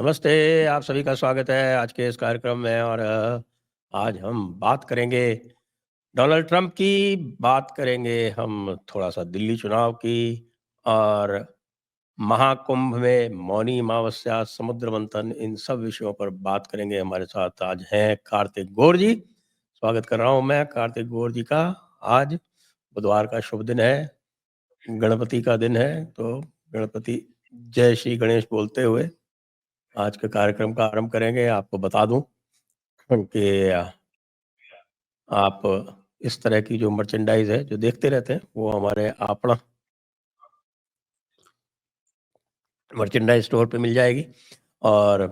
नमस्ते, आप सभी का स्वागत है आज के इस कार्यक्रम में और आज हम बात करेंगे डोनाल्ड ट्रंप की, बात करेंगे हम थोड़ा-सा दिल्ली चुनाव की और महाकुंभ में मौनी अमावस्या, समुद्र मंथन इन सब विषयों पर बात करेंगे। हमारे साथ आज हैं कार्तिक गौर जी। स्वागत कर रहा हूँ मैं कार्तिक गौर जी का। आज बुधवार का शुभ दिन है, गणपति का दिन है, तो गणपति जय श्री गणेश बोलते हुए आज के कार्यक्रम का आरंभ करेंगे। आपको बता दूं कि आप इस तरह की जो मर्चेंडाइज है जो देखते रहते हैं वो हमारे आपना मर्चेंडाइज स्टोर पे मिल जाएगी और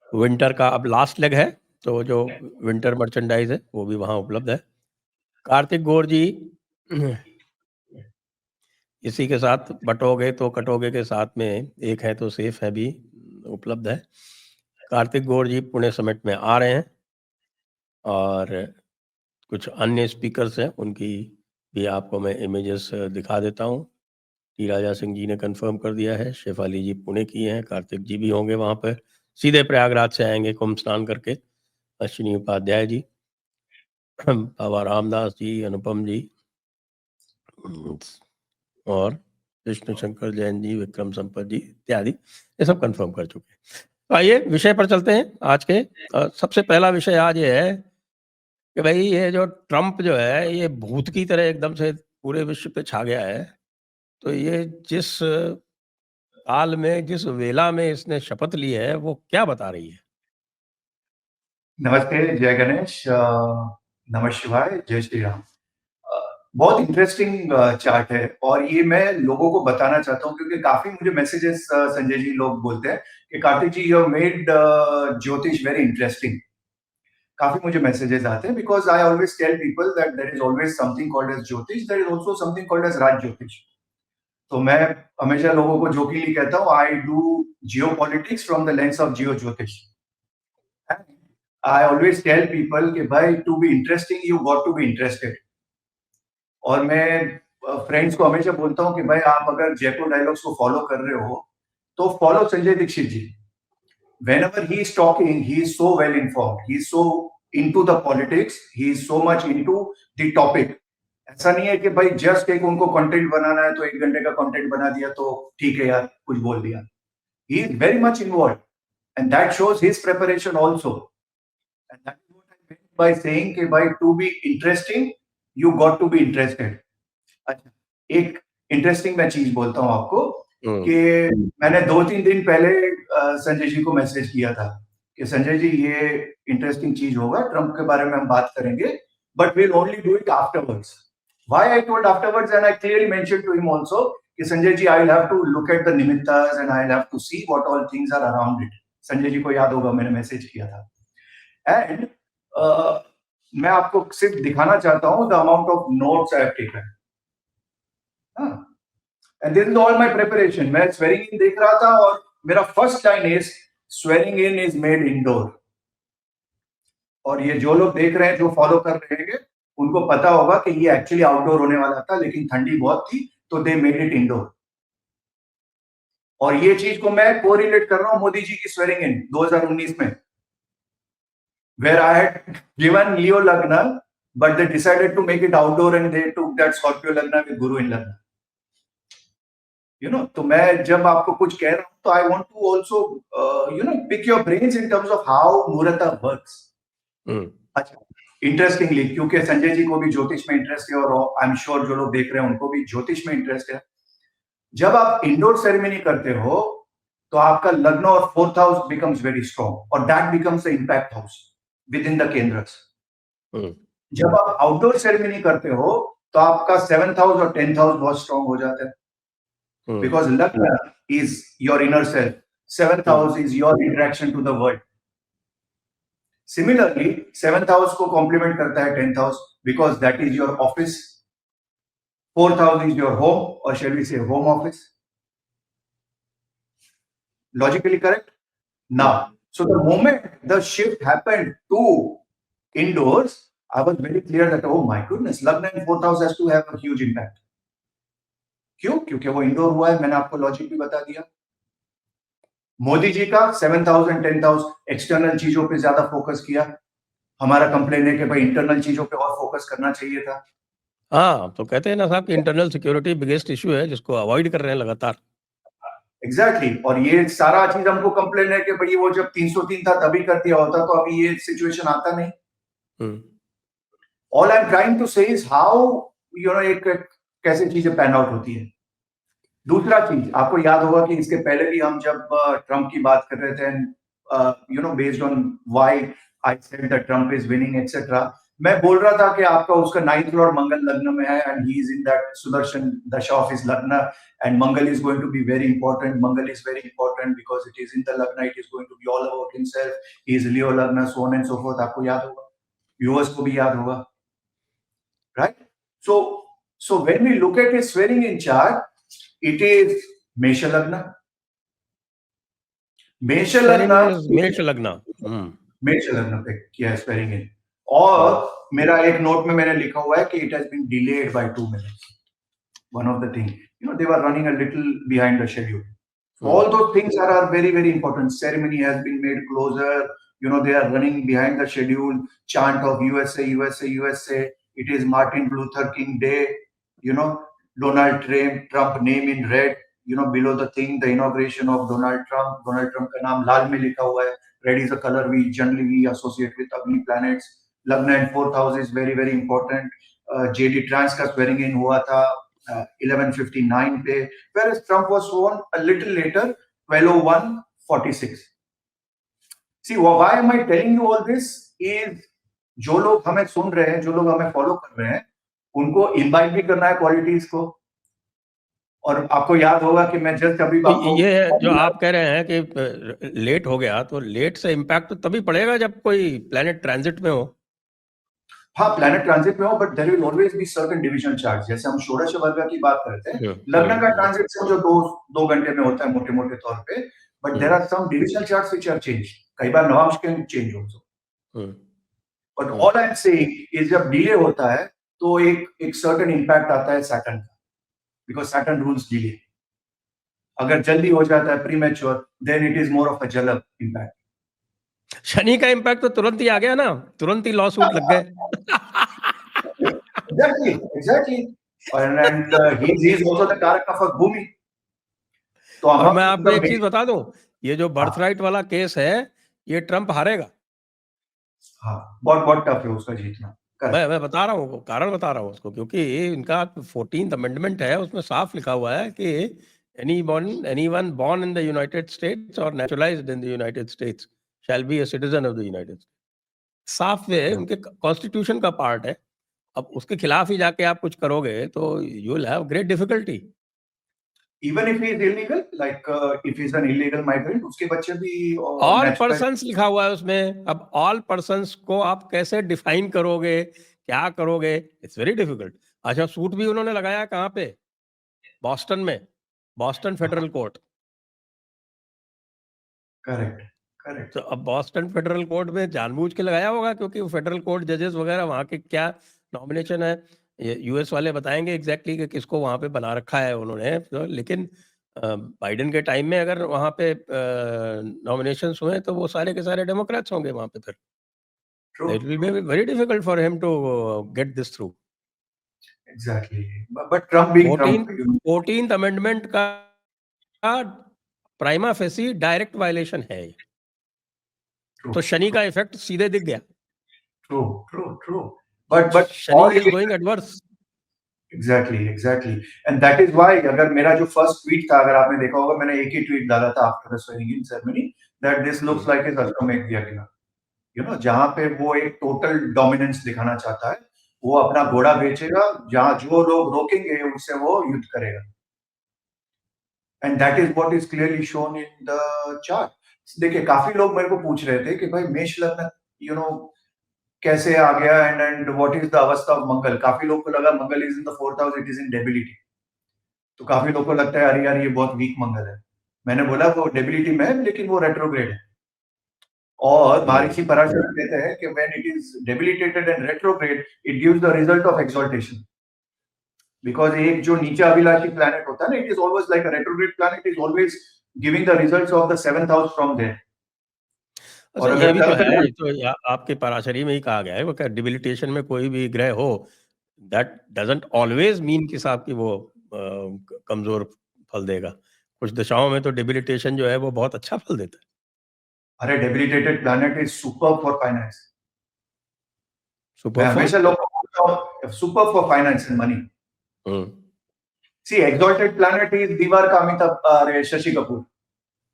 विंटर का अब लास्ट लेग है तो जो विंटर मर्चेंडाइज है वो भी वहाँ उपलब्ध है। कार्तिक गौर जी इसी के साथ बटोगे तो कटोगे के साथ में एक है तो सेफ है भी उपलब्ध है। कार्तिक गौर जी पुणे समिट में आ रहे हैं और कुछ अन्य स्पीकर्स हैं उनकी भी आपको मैं इमेजेस दिखा देता हूँ। टी राजा सिंह जी ने कंफर्म कर दिया है, शेफाली जी पुणे की हैं, कार्तिक जी भी होंगे वहाँ पर, सीधे प्रयागराज से आएंगे कुंभ स्नान करके। अश्विनी उपाध्याय जी, बाबा रामदास जी, अनुपम जी और विष्णु शंकर जैन जी, विक्रम संपत जी इत्यादि ये सब कंफर्म कर चुके हैं। तो आइए विषय पर चलते हैं आज के। सबसे पहला विषय आज ये है कि भाई ये जो ट्रंप जो है ये भूत की तरह एकदम से पूरे विश्व पे छा गया है। तो ये जिस काल में जिस वेला में इसने शपथ ली है वो क्या बता रही है? नमस्ते, जय गणेश, नमः शिवाय, जय श्री राम। बहुत इंटरेस्टिंग चार्ट है और ये मैं लोगों को बताना चाहता हूँ क्योंकि काफी मुझे मैसेजेस संजय जी लोग बोलते हैं कि Kartik ji you have made jyotish very interesting. काफी मुझे मैसेजेस आते हैं because I always tell people that there is always something called as jyotish, there is also something called as raj jyotish. तो मैं हमेशा लोगों को जोकिंगली कहता हूँ I do geopolitics from the lens of geo jyotish. I always tell people कि भाई to be interesting you got to be interested। और मैं फ्रेंड्स को हमेशा बोलता हूँ कि भाई आप अगर जयपुर डायलॉग्स को फॉलो कर रहे हो तो follow Sanjay Dikshit ji. Whenever he is talking, he is so well informed, he is so into the politics, he is so much into the topic। ऐसा नहीं है कि भाई जस्ट एक उनको कंटेंट बनाना है तो 1 घंटे का कंटेंट बना दिया तो ठीक है यार कुछ बोल दिया। He is very much involved and that shows his preparation also। And that is what I meant by saying कि भाई to be interesting, you got to be interested। अच्छा, एक इंटरेस्टिंग मैं चीज बोलता हूँ आपको कि मैंने 2-3 दिन पहले संजय जी को मैसेज किया था कि संजय जी ये इंटरेस्टिंग चीज होगा, ट्रम्प के बारे में हम बात करेंगे, but will only do it afterwards. Why I told afterwards and I clearly mentioned to him also कि Sanjay ji I will have to look at the निमित्तास and I will have to see what all things are around it। Sanjay ji को याद होगा मैंने message किया था। And मैं आपको सिर्फ दिखाना चाहता हूं the amount of notes I have taken. And this is all my preparation. मैं स्वेरिंग इन देख रहा था और मेरा first line is swearing in is made indoor. और ये जो लोग देख रहे हैं जो फॉलो कर रहे हैं उनको पता होगा कि ये एक्चुअली आउटडोर होने वाला था लेकिन ठंडी बहुत थी तो दे मेड इट इंडोर। और ये चीज को मैं कोरिलेट कर रहा हूं मोदी जी की स्वेरिंग इन 2019 में where I had given Leo Lagna, but they decided to make it outdoor and they took that Scorpio Lagna with Guru in Lagna। You know, तो मैं जब आपको कुछ कह रहा हूँ तो I want to also pick your brains in terms of how मुहूर्त works। अच्छा, इंटरेस्टिंगली क्योंकि संजय जी को भी ज्योतिष में इंटरेस्ट है और आई एम श्योर जो लोग देख रहे हैं उनको भी ज्योतिष में इंटरेस्ट है। जब आप इंडोर सेरेमनी करते हो तो आपका लग्न और 4th house becomes very strong और that becomes the impact house within the kendras. जब आप आउटडोर सेरेमनी करते हो तो आपका 7th हाउस और 10th हाउस बहुत स्ट्रॉन्ग हो जाता है because lagna is your inner self, 7th house is your interaction to the world. Similarly 7th house को कॉम्प्लीमेंट करता है 10th house because that is your office, 4th house is your home और shall we say home office. Logically correct? Now so the moment the shift happened to indoors, I was very clear that oh my goodness, Lagna in 4th house has to have a huge impact। क्यों? क्योंकि वो indoor हुआ है। मैंने आपको logic भी बता दिया। मोदी जी का 7,000 10,000 एक्सटर्नल चीजों पे ज्यादा फोकस किया। हमारा कंप्लेन है कि भाई इंटरनल चीजों पे और फोकस करना चाहिए था। हाँ, तो कहते हैं ना साहब कि इंटरनल सिक्योरिटी बिगेस्ट इश्यू है जिसको अवॉइड कर रहे हैं लगातार। एग्जैक्टली और ये सारा चीज हमको कंप्लेन है कि भाई वो जब 303 था तभी कर दिया होता तो अभी ये सिचुएशन आता नहीं। All I am trying to say is how एक कैसे चीजें पैन आउट होती है। दूसरा चीज आपको याद होगा कि इसके पहले भी हम जब ट्रम्प की बात कर रहे थे based on why I said that Trump is winning etcetera, मैं बोल रहा था कि आपका उसका 9th लॉर्ड मंगल लग्न में है and he is in that Sudarshan दशा ऑफ हिज लग्न and Mangal is going to be very important. Mangal is very important because it is in the Lagna. It is going to be all about himself. He is Leo Lagna, so on and so forth. आपको याद होगा, viewers को भी याद होगा, right? So when we look at his swearing in chart, it is Mesha Lagna. Mesha Lagna. मेष लग्न। Mesha Lagna पे किया है swearing in. और मेरा एक नोट में मैंने लिखा हुआ है कि it has been delayed by 2 minutes. One of the things, they were running a little behind the schedule. All those things are very, very important. Ceremony has been made closer. They are running behind the schedule. Chant of USA, USA, USA. It is Martin Luther King Day. Donald Trump name in red. Below the thing, the inauguration of Donald Trump. Donald Trump का नाम लाल में लिखा हुआ है. Red is a color we generally associate with Agni planets. Lagna in 4th house is very, very important. JD Trans का swearing in हुआ था 11:59 पे, whereas Trump was sworn a little later, 12:01:46. See, why am I telling you all this? Is जो लोग हमें सुन रहे हैं, जो लोग हमें फॉलो कर रहे हैं, उनको इम्बाइब भी करना है क्वालिटीज को। और आपको याद होगा कि मैं जस्ट अभी ये जो आप कह रहे हैं कि लेट हो गया, तो लेट से इम्पैक्ट तो तभी पड़ेगा जब कोई प्लैनेट ट्रांजिट में हो। हाँ, प्लैनेट ट्रांजिट में हो, but there will always be certain division charts. जैसे हम षोडश वर्ग की बात करते हैं, लग्न का ट्रांजिट समझो 2 घंटे में होता है मोटे-मोटे तौर पे, but there are some division charts which are change. कई बार navamsa can change also. But all I am saying is जब डिले होता है तो एक सर्टेन इंपैक्ट आता है सैटर्न का, बिकॉज़ सैटर्न रूल्स डिले। अगर जल्दी हो जाता है premature, then it is more of a जलक इंपैक्ट। शनि का इम्पैक्ट तो तुरंत ही आ गया ना, तुरंत ही लॉ सूट लग गए। Exactly. And he is also the कारक of भूमि। तो और मैं आपको एक चीज बता दूं, ये जो बर्थराइट वाला केस है, ये ट्रम्प हारेगा। हाँ, बहुत टफ है उसका जीतना। मैं बता रहा हूँ, कारण बता रहा हूँ उसको, क्योंकि इनका 14th अमेंडमेंट है, उसमें साफ लिखा हुआ है कि anyone born in the United States or naturalized in the United States shall be a citizen of the United States। साफ वे उनके कॉन्स्टिट्यूशन का पार्ट है। अब उसके खिलाफ ही जाके आप कुछ करोगे तो you will have great difficulty. Even if he is illegal, like if he is an illegal migrant, उसके बच्चे भी ऑल पर्सन्स लिखा हुआ है उसमें। अब ऑल पर्सन्स को आप कैसे डिफाइन करोगे, क्या करोगे, इट्स वेरी डिफिकल्ट। अच्छा, सूट भी उन्होंने लगाया कहाँ पे? बॉस्टन में, बॉस्टन फेडरल कोर्ट। करेक्ट। तो अब बॉस्टन फेडरल कोर्ट में जानबूझ के लगाया होगा, क्योंकि वो फेडरल कोर्ट जजेस वगैरह वहाँ के क्या नॉमिनेशन है, यूएस वाले बताएंगे एग्जैक्टली कि किसको वहाँ पे बना रखा है उन्होंने। तो लेकिन बाइडेन के टाइम में अगर वहाँ पे नॉमिनेशंस हुए तो वो सारे के सारे डेमोक्रेट्स होंगे वहाँ पे। फिर it will be very difficult for him to get this through. Exactly, but Trump being Trump, 14th amendment का प्राइमा फेसी डायरेक्ट वायलेशन है। तो शनि का इफेक्ट सीधे दिख गया। True, but Shani is going adverse. Exactly and that is why अगर मेरा जो फर्स्ट ट्वीट था, अगर आपने देखा होगा, मैंने एक ही ट्वीट डाला था after the swearing in ceremony, that this looks like is ultimate यज्ञ। जहां पे वो एक टोटल डोमिनेंस दिखाना चाहता है, वो अपना घोड़ा बेचेगा, जहां जो लोग रोकेंगे उनसे वो युद्ध करेगा। And that is what is clearly shown in the chart. देखिए, काफी लोग मेरे को पूछ रहे थे कि भाई मेष लग्न कैसे आ गया and what is the avastha of Mangal. काफी लोग को लगा Mangal is in the 4th house, it is in debility. तो काफी लोग को लगता है अरे यार ये बहुत वीक मंगल है। मैंने बोला वो डेबिलिटी में है, लेकिन वो रेट्रोग्रेड है। और महर्षि पराशर कहते हैं कि when it is debilitated and retrograde, it gives the result of exaltation. Because एक जो नीचा अभिलाषी planet होता है ना, it is always like a retrograde planet is always giving the results of the 7th house from there. अच्छा, और ये अगर भी तो कल है, तो आपके पराशरी में ही कहा गया है वो डिबिलिटेशन में कोई भी ग्रह हो, दैट डजंट ऑलवेज मीन कि साहब कि वो कमजोर फल देगा। कुछ दशाओं में तो डिबिलिटेशन जो है वो बहुत अच्छा फल देता है। अरे debilitated planet is super for finance. मैं सुपर फॉर हमेशा लोगों को बोलता हूं super for finance and money. See exalted planet is Deewar का अमिताभ, अरे Shashi Kapoor.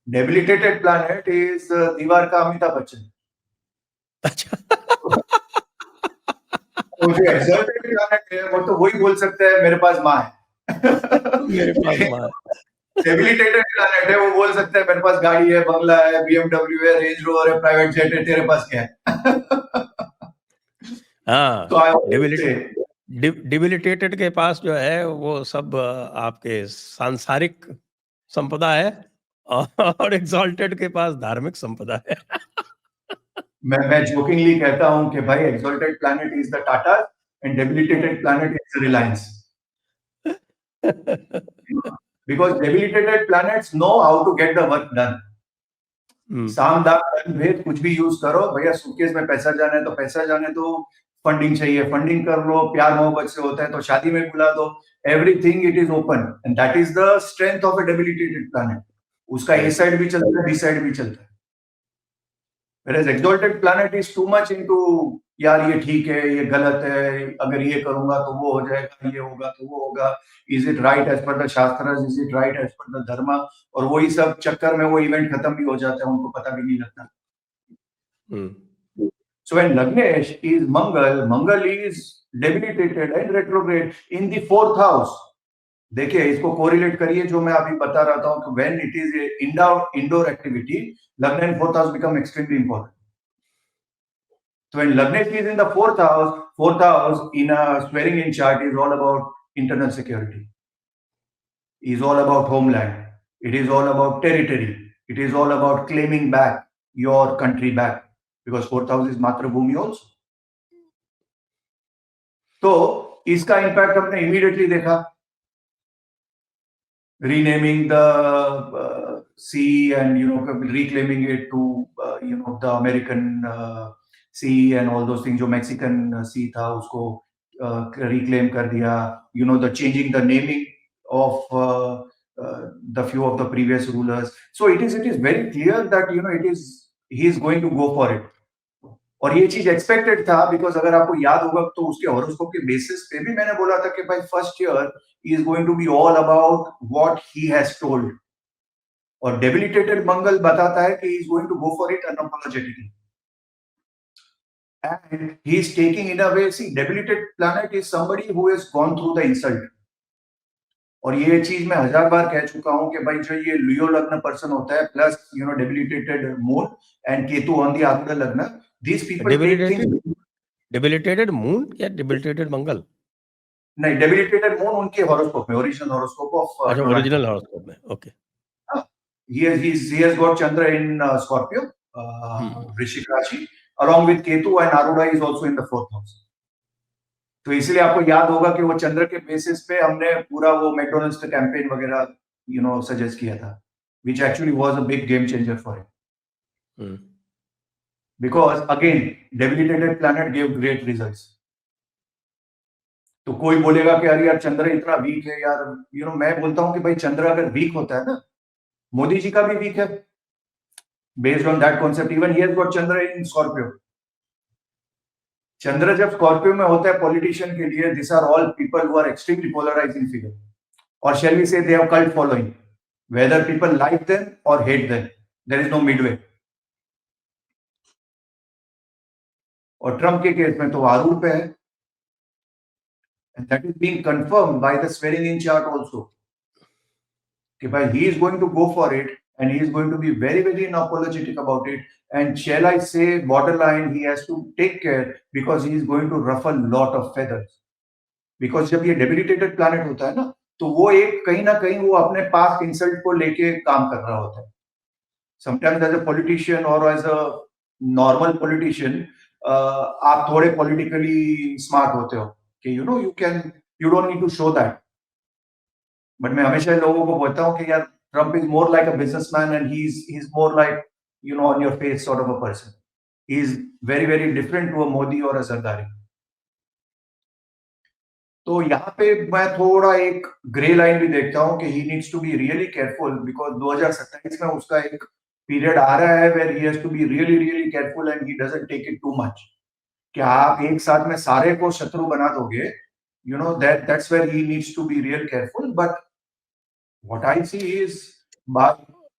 Debilitated planet is Deewar का अमिताभ बच्चन। अच्छा। तो जो एक्सॉल्टेड प्लैनेट है वो तो वही बोल सकता है मेरे पास माँ है। मेरे पास माँ है। डेबिलिटेटेड प्लैनेट है, वो बोल सकता है मेरे पास गाड़ी है, बंगला है, BMW है, रेंज रोवर है, प्राइवेट जेट है, तेरे पास क्या है? हाँ, तो आई ऑलवेज से डिबिलिटेटेड के पास जो है वो सब आपके सांसारिक संपदा है, और एक्सॉल्टेड के पास धार्मिक संपदा है। मैं जोकिंगली कहता हूं कि भाई exalted planet is the Tata and debilitated planet is Reliance. Because debilitated planets know how to get the work done. साम दाम भेद कुछ भी यूज करो भैया, सूटकेस में पैसा जाना है तो पैसा जाने दो, फंडिंग चाहिए फंडिंग कर लो, प्यार मोहब्बत से होता है तो शादी में बुला दो, everything it is open and that is the strength of a debilitated planet. उसका ए साइड भी चलता है, बी साइड भी चलता है। Whereas exalted planet is too much into यार ये ठीक है ये गलत है, अगर ये करूंगा तो वो हो जाएगा, ये होगा तो वो होगा, is it right as per the shastra, is it right as per the dharma, और वही सब चक्कर में वो इवेंट खत्म भी हो जाता है, उनको पता भी नहीं लगता। So when Lagnesh is Mangal, Mangal is debilitated and retrograde in the 4th house. देखिए इसको कोरिलेट करिए जो मैं अभी बता रहा था कि when it is indoor activity, लग्न इन 4th house become extremely important. So when Lagnesh is in the 4th house in a swearing in chart is all about internal security, is all about homeland, it is all about territory, it is all about claiming back your country back, because 4th house is Matrabhumi also. तो इसका impact हमने immediately देखा, renaming the sea and reclaiming it to the American sea and all those things. जो Mexican sea था उसको reclaim कर दिया, the changing the naming of the few of the previous rulers. So it is very clear that he is going to go for it. और ये चीज expected था, because अगर आपको याद होगा तो उसके हॉरोस्कोप के बेसिस पे भी मैंने बोला था कि भाई first year is going to be all about what he has told, और डेबिलिटेटेड मंगल बताता है कि he is going to go for it unapologetically and he is taking in a way. See debilitated planet is somebody who has gone through the insult, और ये चीज मैं 1000 बार कह चुका हूं कि भाई जो ये लियो लग्न पर्सन होता है plus debilitated moon and Ketu on the Arudra lagna, these people take things। Debilitated moon या डेबिलिटेटेड मंगल? नहीं, डेबिलिटेटेड मून उनके हॉरोस्कोप में, ओरिजिनल हॉरोस्कोप ऑफ अच्छा, ओरिजिनल हॉरोस्कोप में, okay. he has got Chandra in Scorpio, वृश्चिक राशि, along with Ketu, and Aruda is also in the 4th house। तो इसलिए आपको याद होगा कि वो चंद्र के बेसिस पे हमने पूरा वो मैकडॉनल्ड्स का कैंपेन वगैरह सजेस्ट किया था, which actually was a big game changer for him। Because again debilitated planet gave great results। तो कोई बोलेगा कि अरे यार चंद्र इतना वीक है यार, मैं बोलता हूं कि भाई चंद्र अगर वीक होता है ना, मोदी जी का भी वीक है, based on that concept, even he has got Chandra in Scorpio. Chandra जब स्कॉर्पियो में होता है पॉलिटिशियन के लिए, this are all people who are extremely polarising figure, or shall we say they have cult following, whether people like them or hate them, there is no midway. और Trump के case में तो आरूढ़ पे है, and that is being confirmed by the swearing in chart also, कि भाई he is going to go for it and he is going to be very very unapologetic about it, and shall I say borderline he has to take care because he is going to ruffle lot of feathers, because जब ये debilitated planet होता है ना, तो वो एक कहीं ना कहीं वो अपने past insult को लेके काम कर रहा होता है। Sometimes as a politician or as a normal politician, आप थोड़े politically smart होते हो कि you don't need to show that, but मैं हमेशा लोगों को बोलता हूँ कि यार Trump is more like a businessman, and he's more like, you know, on your face sort of a person. He's very very different to a Modi or a Zardari. तो यहाँ पे मैं थोड़ा एक ग्रे लाइन भी देखता हूँ कि he needs to be really careful because 2027 में उसका एक पीरियड आ रहा है where he has to be really really careful and he doesn't take it too much. कि आप एक साथ में सारे को शत्रु बना दोगे, you know, that's where he needs to be real careful. But what I see is by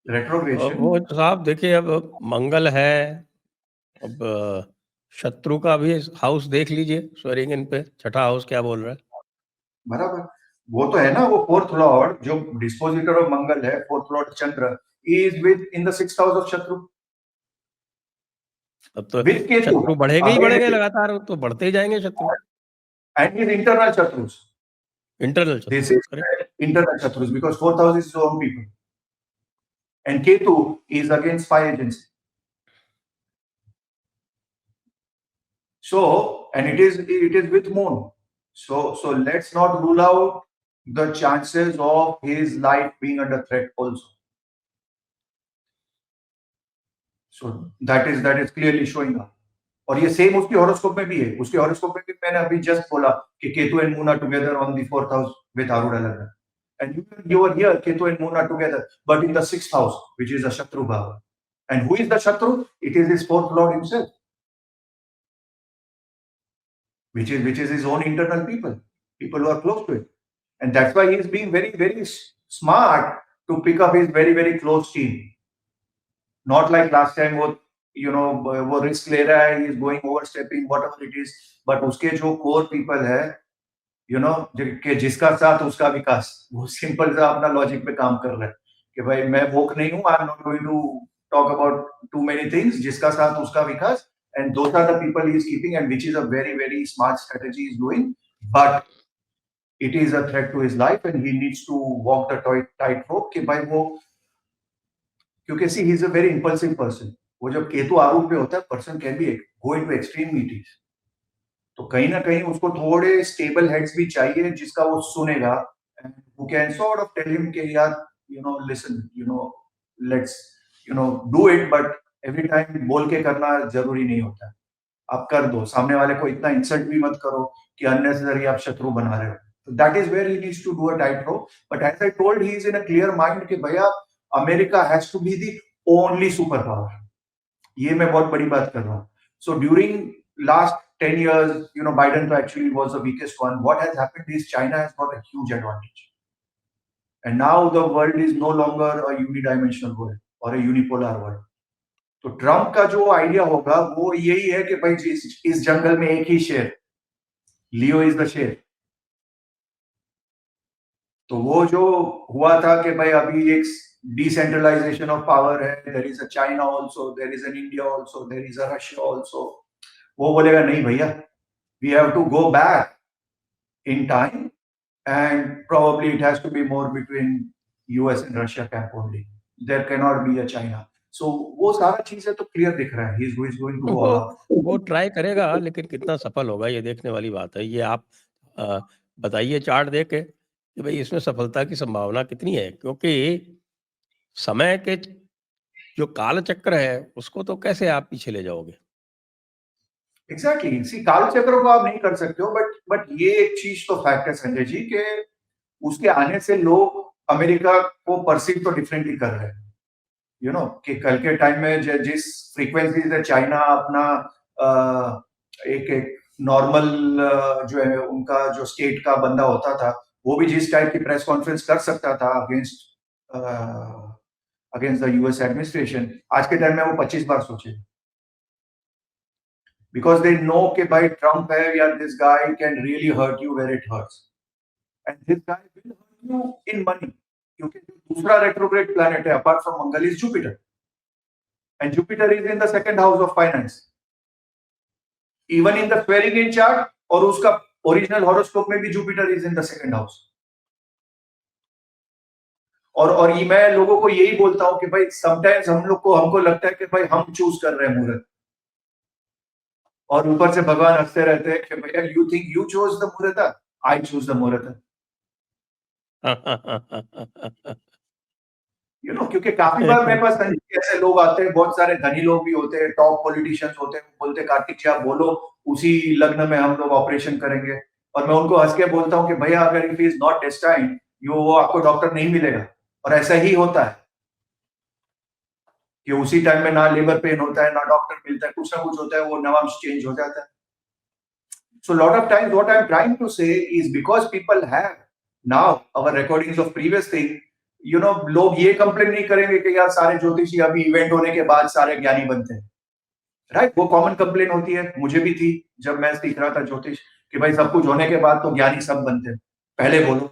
retrogression. वो साहब देखिए, अब मंगल है, अब शत्रु का भी हाउस देख लीजिए, स्वेरिंग इन पे छठा हाउस क्या बोल रहा है। बराबर, वो तो है ना, वो फोर्थ लॉर्ड जो डिस्पोजिटर ऑफ मंगल है, fourth Lord Chandra is with in the sixth house of शत्रु। अब तो विद केतु शत्रु बढ़ेंगे ही बढ़ेंगे लगातार, तो बढ़ते ही जाएंगे शत्रु। एंड हिज इंटरनल शत्रुस, इंटरनल दिस इज इंटरनल शत्रुस because fourth house is his own people and Ketu is against spy agency. So, and it is with moon. So let's not rule out the chances of his life being under threat also. So that is clearly showing up. और ये same उसकी horoscope में भी है। उसके horoscope में भी मैंने अभी जस्ट बोला कि Ketu and moon are together on the fourth house with arudha lagna, and you are here, Ketu and moon are together but in the sixth house which is a shatru bhava. And who is the shatru? It is his fourth lord himself, which is his own internal people who are close to it. And that's why he is being very very smart to pick up his very very close team. Not like last time वो you know वो risk ले रहा है, he is going overstepping whatever it is, but उसके जो core people है, you know, कि जिसका साथ उसका विकास, वो सिंपल सा अपना लॉजिक पे काम कर रहा है कि भाई मैं वोक नहीं हूँ, I am not going to talk about too many things, जिसका साथ उसका विकास, and those are the people he is keeping, and which is a very very smart strategy he is doing, but it is a threat to his life and he needs to walk the tightrope कि भाई वो, क्योंकि see he is a very impulsive person. वो जब केतु आरूढ़ पे होता है, person can be go into extreme meetings. तो कहीं ना कहीं उसको थोड़े स्टेबल हेड्स भी चाहिए जिसका वो सुनेगा, and who can sort of tell him कि यार, you know, listen, you know, let's, you know, do it, but every time बोल के करना जरूरी नहीं होता है। आप कर दो, सामने वाले को इतना इंसल्ट भी मत करो कि अननेसेसरी आप शत्रु बना रहे हो। So that is where he needs to do a tightrope. But as I told, he is in a clear mind कि भैया America has to be the only superpower. ये मैं बहुत बड़ी बात कर रहा हूँ। So during last 10 years, you know, Biden actually was the weakest one. What has happened is China has got a huge advantage. And now the world is no longer a unidimensional world or a unipolar world. तो Trump का जो idea होगा वो यही है कि भाई इस जंगल में एक ही शेर, लियो इज द शेर। तो वो जो हुआ था कि भाई अभी एक डिसेंट्रलाइजेशन ऑफ पावर है, there is a China also, there is an India also, there is a Russia also, वो बोलेगा नहीं भैया, we have to go back in time and probably it has to be more between US and Russia camp only, there can not be a China. So वो सारा चीजें तो clear दिख रहा है, he is going to all out. वो try करेगा, लेकिन कितना सफल होगा ये देखने वाली बात है। ये आप बताइए चार्ट देख के कि भाई इसमें सफलता की संभावना कितनी है, क्योंकि समय के जो काल चक्र है उसको तो कैसे आप पीछे ले जाओगे। एग्जैक्टली, सी काल चक्र को आप नहीं कर सकते हो, बट ये एक चीज तो फैक्ट है संजय जी के उसके आने से लोग अमेरिका को परसीव तो डिफरेंटली कर रहे हैं। यू नो कि कल के टाइम में जिस फ्रीक्वेंसी से चाइना अपना एक नॉर्मल जो है उनका जो स्टेट का बंदा होता था, वो भी जिस टाइप की प्रेस कॉन्फ्रेंस कर सकता था अगेंस्ट द यूएस एडमिनिस्ट्रेशन, आज के टाइम में वो 25 बार सोचे, because they know कि भाई ट्रम्प है या this guy can really hurt you where it hurts, and this guy will hurt you in money, क्योंकि दूसरा retrograde planet है apart from Mangal is Jupiter, and Jupiter is in the second house of finance, even in the swearing in chart, और उसका original horoscope में भी Jupiter is in the second house। और ये मैं लोगों को यही बोलता हूँ कि भाई समटाइम्स हमको लगता है कि भाई हम चूज कर रहे हैं मुहूर्त, और ऊपर से भगवान हंसते रहते हैं कि भैया you think you chose the मुहूर्त, आई चूज द मुहूर्त। क्योंकि काफी बार मेरे पास ऐसे लोग आते हैं, बहुत सारे धनी लोग भी होते हैं, टॉप पॉलिटिशियंस होते हैं, बोलते कार्तिक जी आप बोलो, उसी लग्न में हम लोग ऑपरेशन करेंगे। और मैं उनको हंस के बोलता हूँ कि भैया अगर इफ इज नॉट डेस्टाइन्ड, वो आपको डॉक्टर नहीं मिलेगा। और ऐसा ही होता है कि उसी टाइम में ना लेबर पेन होता है, ना डॉक्टर मिलता है, कुछ ना कुछ होता है, वो नवांश चेंज हो जाता है। So lot of times what I'm trying to say is because people have now our recordings of previous thing, लोग ये कंप्लेन नहीं करेंगे कि यार सारे ज्योतिषी अभी इवेंट होने के बाद सारे ज्ञानी बनते हैं, राइट? वो कॉमन कंप्लेन होती है, मुझे भी थी जब मैं सीख रहा था ज्योतिष, कि भाई सब कुछ होने के बाद तो ज्ञानी सब बनते हैं, पहले बोलो।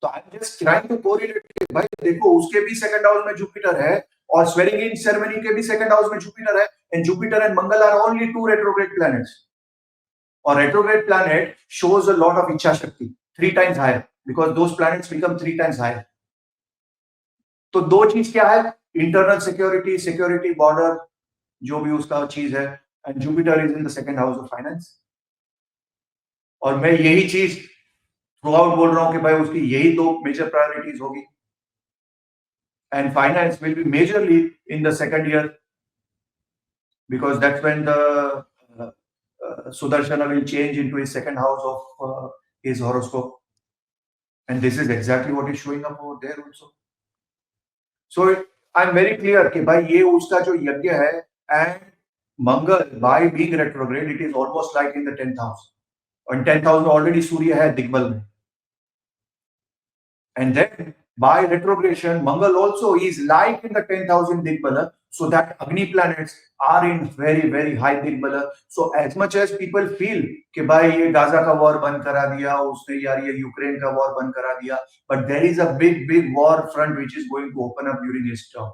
तो I am just trying to correlate, भाई देखो उसके भी सेकंड हाउस में जुपिटर है, और स्वेरिंग इन सेरेमनी के भी सेकंड हाउस में जुपिटर है, and Jupiter and Mangal are only two retrograde planets. Or retrograde planet shows a lot of ichha shakti, 3 times higher, because those planets become 3 times higher. तो दो चीज क्या है? Internal security border, जो भी उसका चीज है, and Jupiter is in the second house of finance. और मैं यही चीज थ्रू आउट बोल रहा हूं कि भाई उसकी यही दो मेजर प्रायोरिटीज होगी, and finance will be majorly in the second year, because that's when the Sudarshana will change into his second house of his horoscope, and this is exactly what is showing up over there also. So I'm very clear कि भाई ये उसका जो यज्ञ है, and Mangal by being retrograde it is almost like in the 10th house, और 10th house में already सूर्य है दिग्बल में, and then by retrogression Mangal also is like in the 10th house in Digbala, so that Agni planets are in very very high Digbala. So as much as people feel कि भाई ये Gaza का war बंद करा दिया उसने, यार ये यूक्रेन का वॉर बंद करा दिया, but there is a big war front which is going to open up during his term,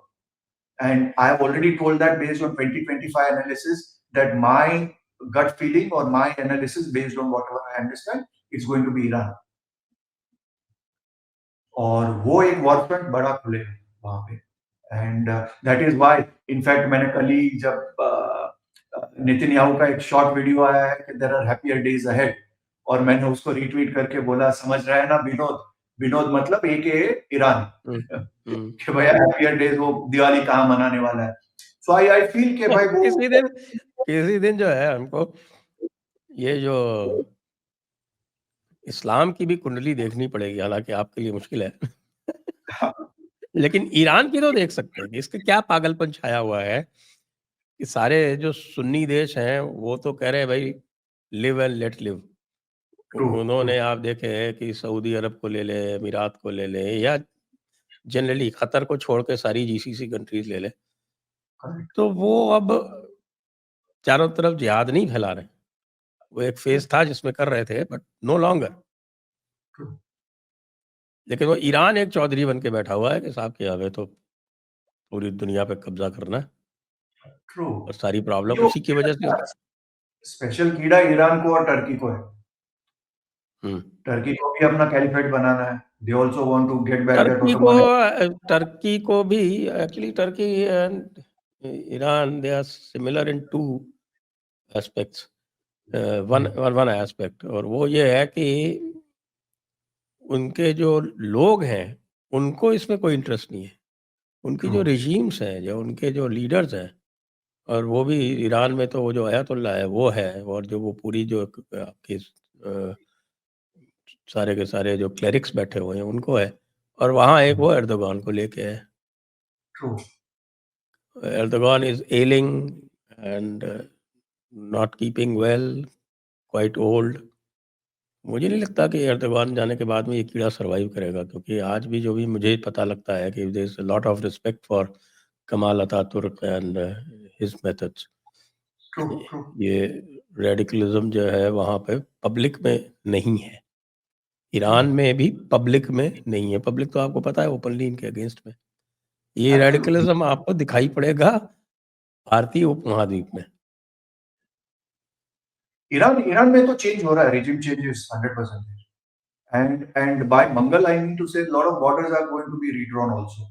and I have already told that based on 2025 analysis, that my gut feeling or my analysis based on whatever I understand, it's going to be Iran, और वो एक war front बड़ा खुलेगा वहां पे, and that is why in fact मैंने कल ही जब नेतन्याहू का एक शॉर्ट वीडियो आया है कि there are happier days ahead, और मैंने उसको रीट्वीट करके बोला, समझ रहा है ना विनोद मतलब ईरान कि भैया हैप्पियर डेज, वो दिवाली कहाँ मनाने वाला है। सो आई फील कि भाई वो किसी दिन जो है हमको ये जो इस्लाम की भी कुंडली देखनी पड़ेगी, हालांकि आपके लिए मुश्किल है लेकिन ईरान की तो देख सकते हैं कि इसका क्या पागलपन छाया हुआ है कि सारे जो सुन्नी देश हैं वो तो कह रहे हैं भाई लिव एंड लेट लिव। उन्होंने आप देखे हैं कि सऊदी अरब को ले ले, अमीरात को ले ले, या जनरली कतर को छोड़ के सारी जीसीसी कंट्रीज ले ले, तो वो अब चारों तरफ जिहाद नहीं फैला रहे। वो एक फेज था जिसमें कर रहे थे, बट नो लॉन्गर। लेकिन वो ईरान एक चौधरी बन के बैठा हुआ है कि साहब क्या है, तो पूरी दुनिया पे कब्जा करना है और सारी प्रॉब्लम उसी की वजह से। स्पेशल कीड़ा ईरान को और टर्की को है। टर्की को भी अपना कैलिफेट बनाना है। They also want to get back that Ottoman. Turkey को भी actually Turkey and Iran they are similar in two aspects. One aspect, और वो ये है कि उनके जो लोग हैं उनको इसमें कोई इंटरेस्ट नहीं है। उनकी जो रिजीम्स हैं, जो उनके जो लीडर्स हैं, और वो भी ईरान में तो वो जो अयातुल्ला है वो है, और जो वो पूरी जो आपके सारे के सारे जो क्लेरिक्स बैठे हुए हैं उनको है, और वहाँ एक वो एर्दोगान को लेके है। Erdogan is ailing and not keeping well, quite old. मुझे नहीं लगता कि एर्दोगान जाने के बाद में ये कीड़ा सरवाइव करेगा, क्योंकि आज भी जो भी मुझे पता लगता है कि there is a lot of respect for Kemal Ataturk and his methods. ये रेडिकलिज्म जो है वहाँ पे पब्लिक में नहीं है, ईरान में भी पब्लिक में नहीं है। पब्लिक तो आपको पता है ओपनली इनके अगेंस्ट में। ये रेडिकलिज्म आपको दिखाई पड़ेगा भारतीय उपमहाद्वीप में। ईरान में तो चेंज हो रहा है, regime changes 100%, and by Mangal I mean to say a lot of borders are going to be redrawn also.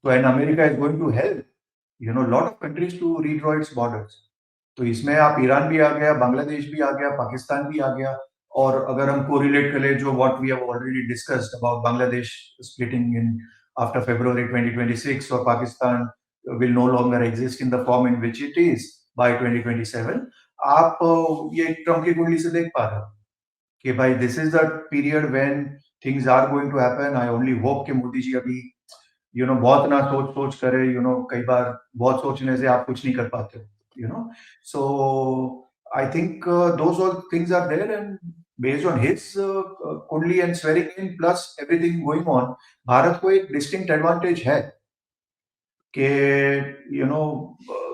So and America is going to help, lot of countries to redraw its borders. तो इसमें आप Iran भी आ गया, बांग्लादेश भी आ गया, पाकिस्तान भी आ गया, और अगर हम कोरिलेट करें जो what we have already discussed about Bangladesh splitting in after February 2026 और Pakistan will no longer exist in the form in which it is by 2027, आप ये ट्रम्प की कुंडली से देख पा रहे हो कि भाई this is the period when things are going to happen. I only hope कि मोदी जी अभी बहुत ना सोच करे, कई बार बहुत सोचने से आप कुछ नहीं कर पाते हो, so I think those all things are there, and based on his kundli and swearing in plus everything going on, Bharat को एक distinct advantage है कि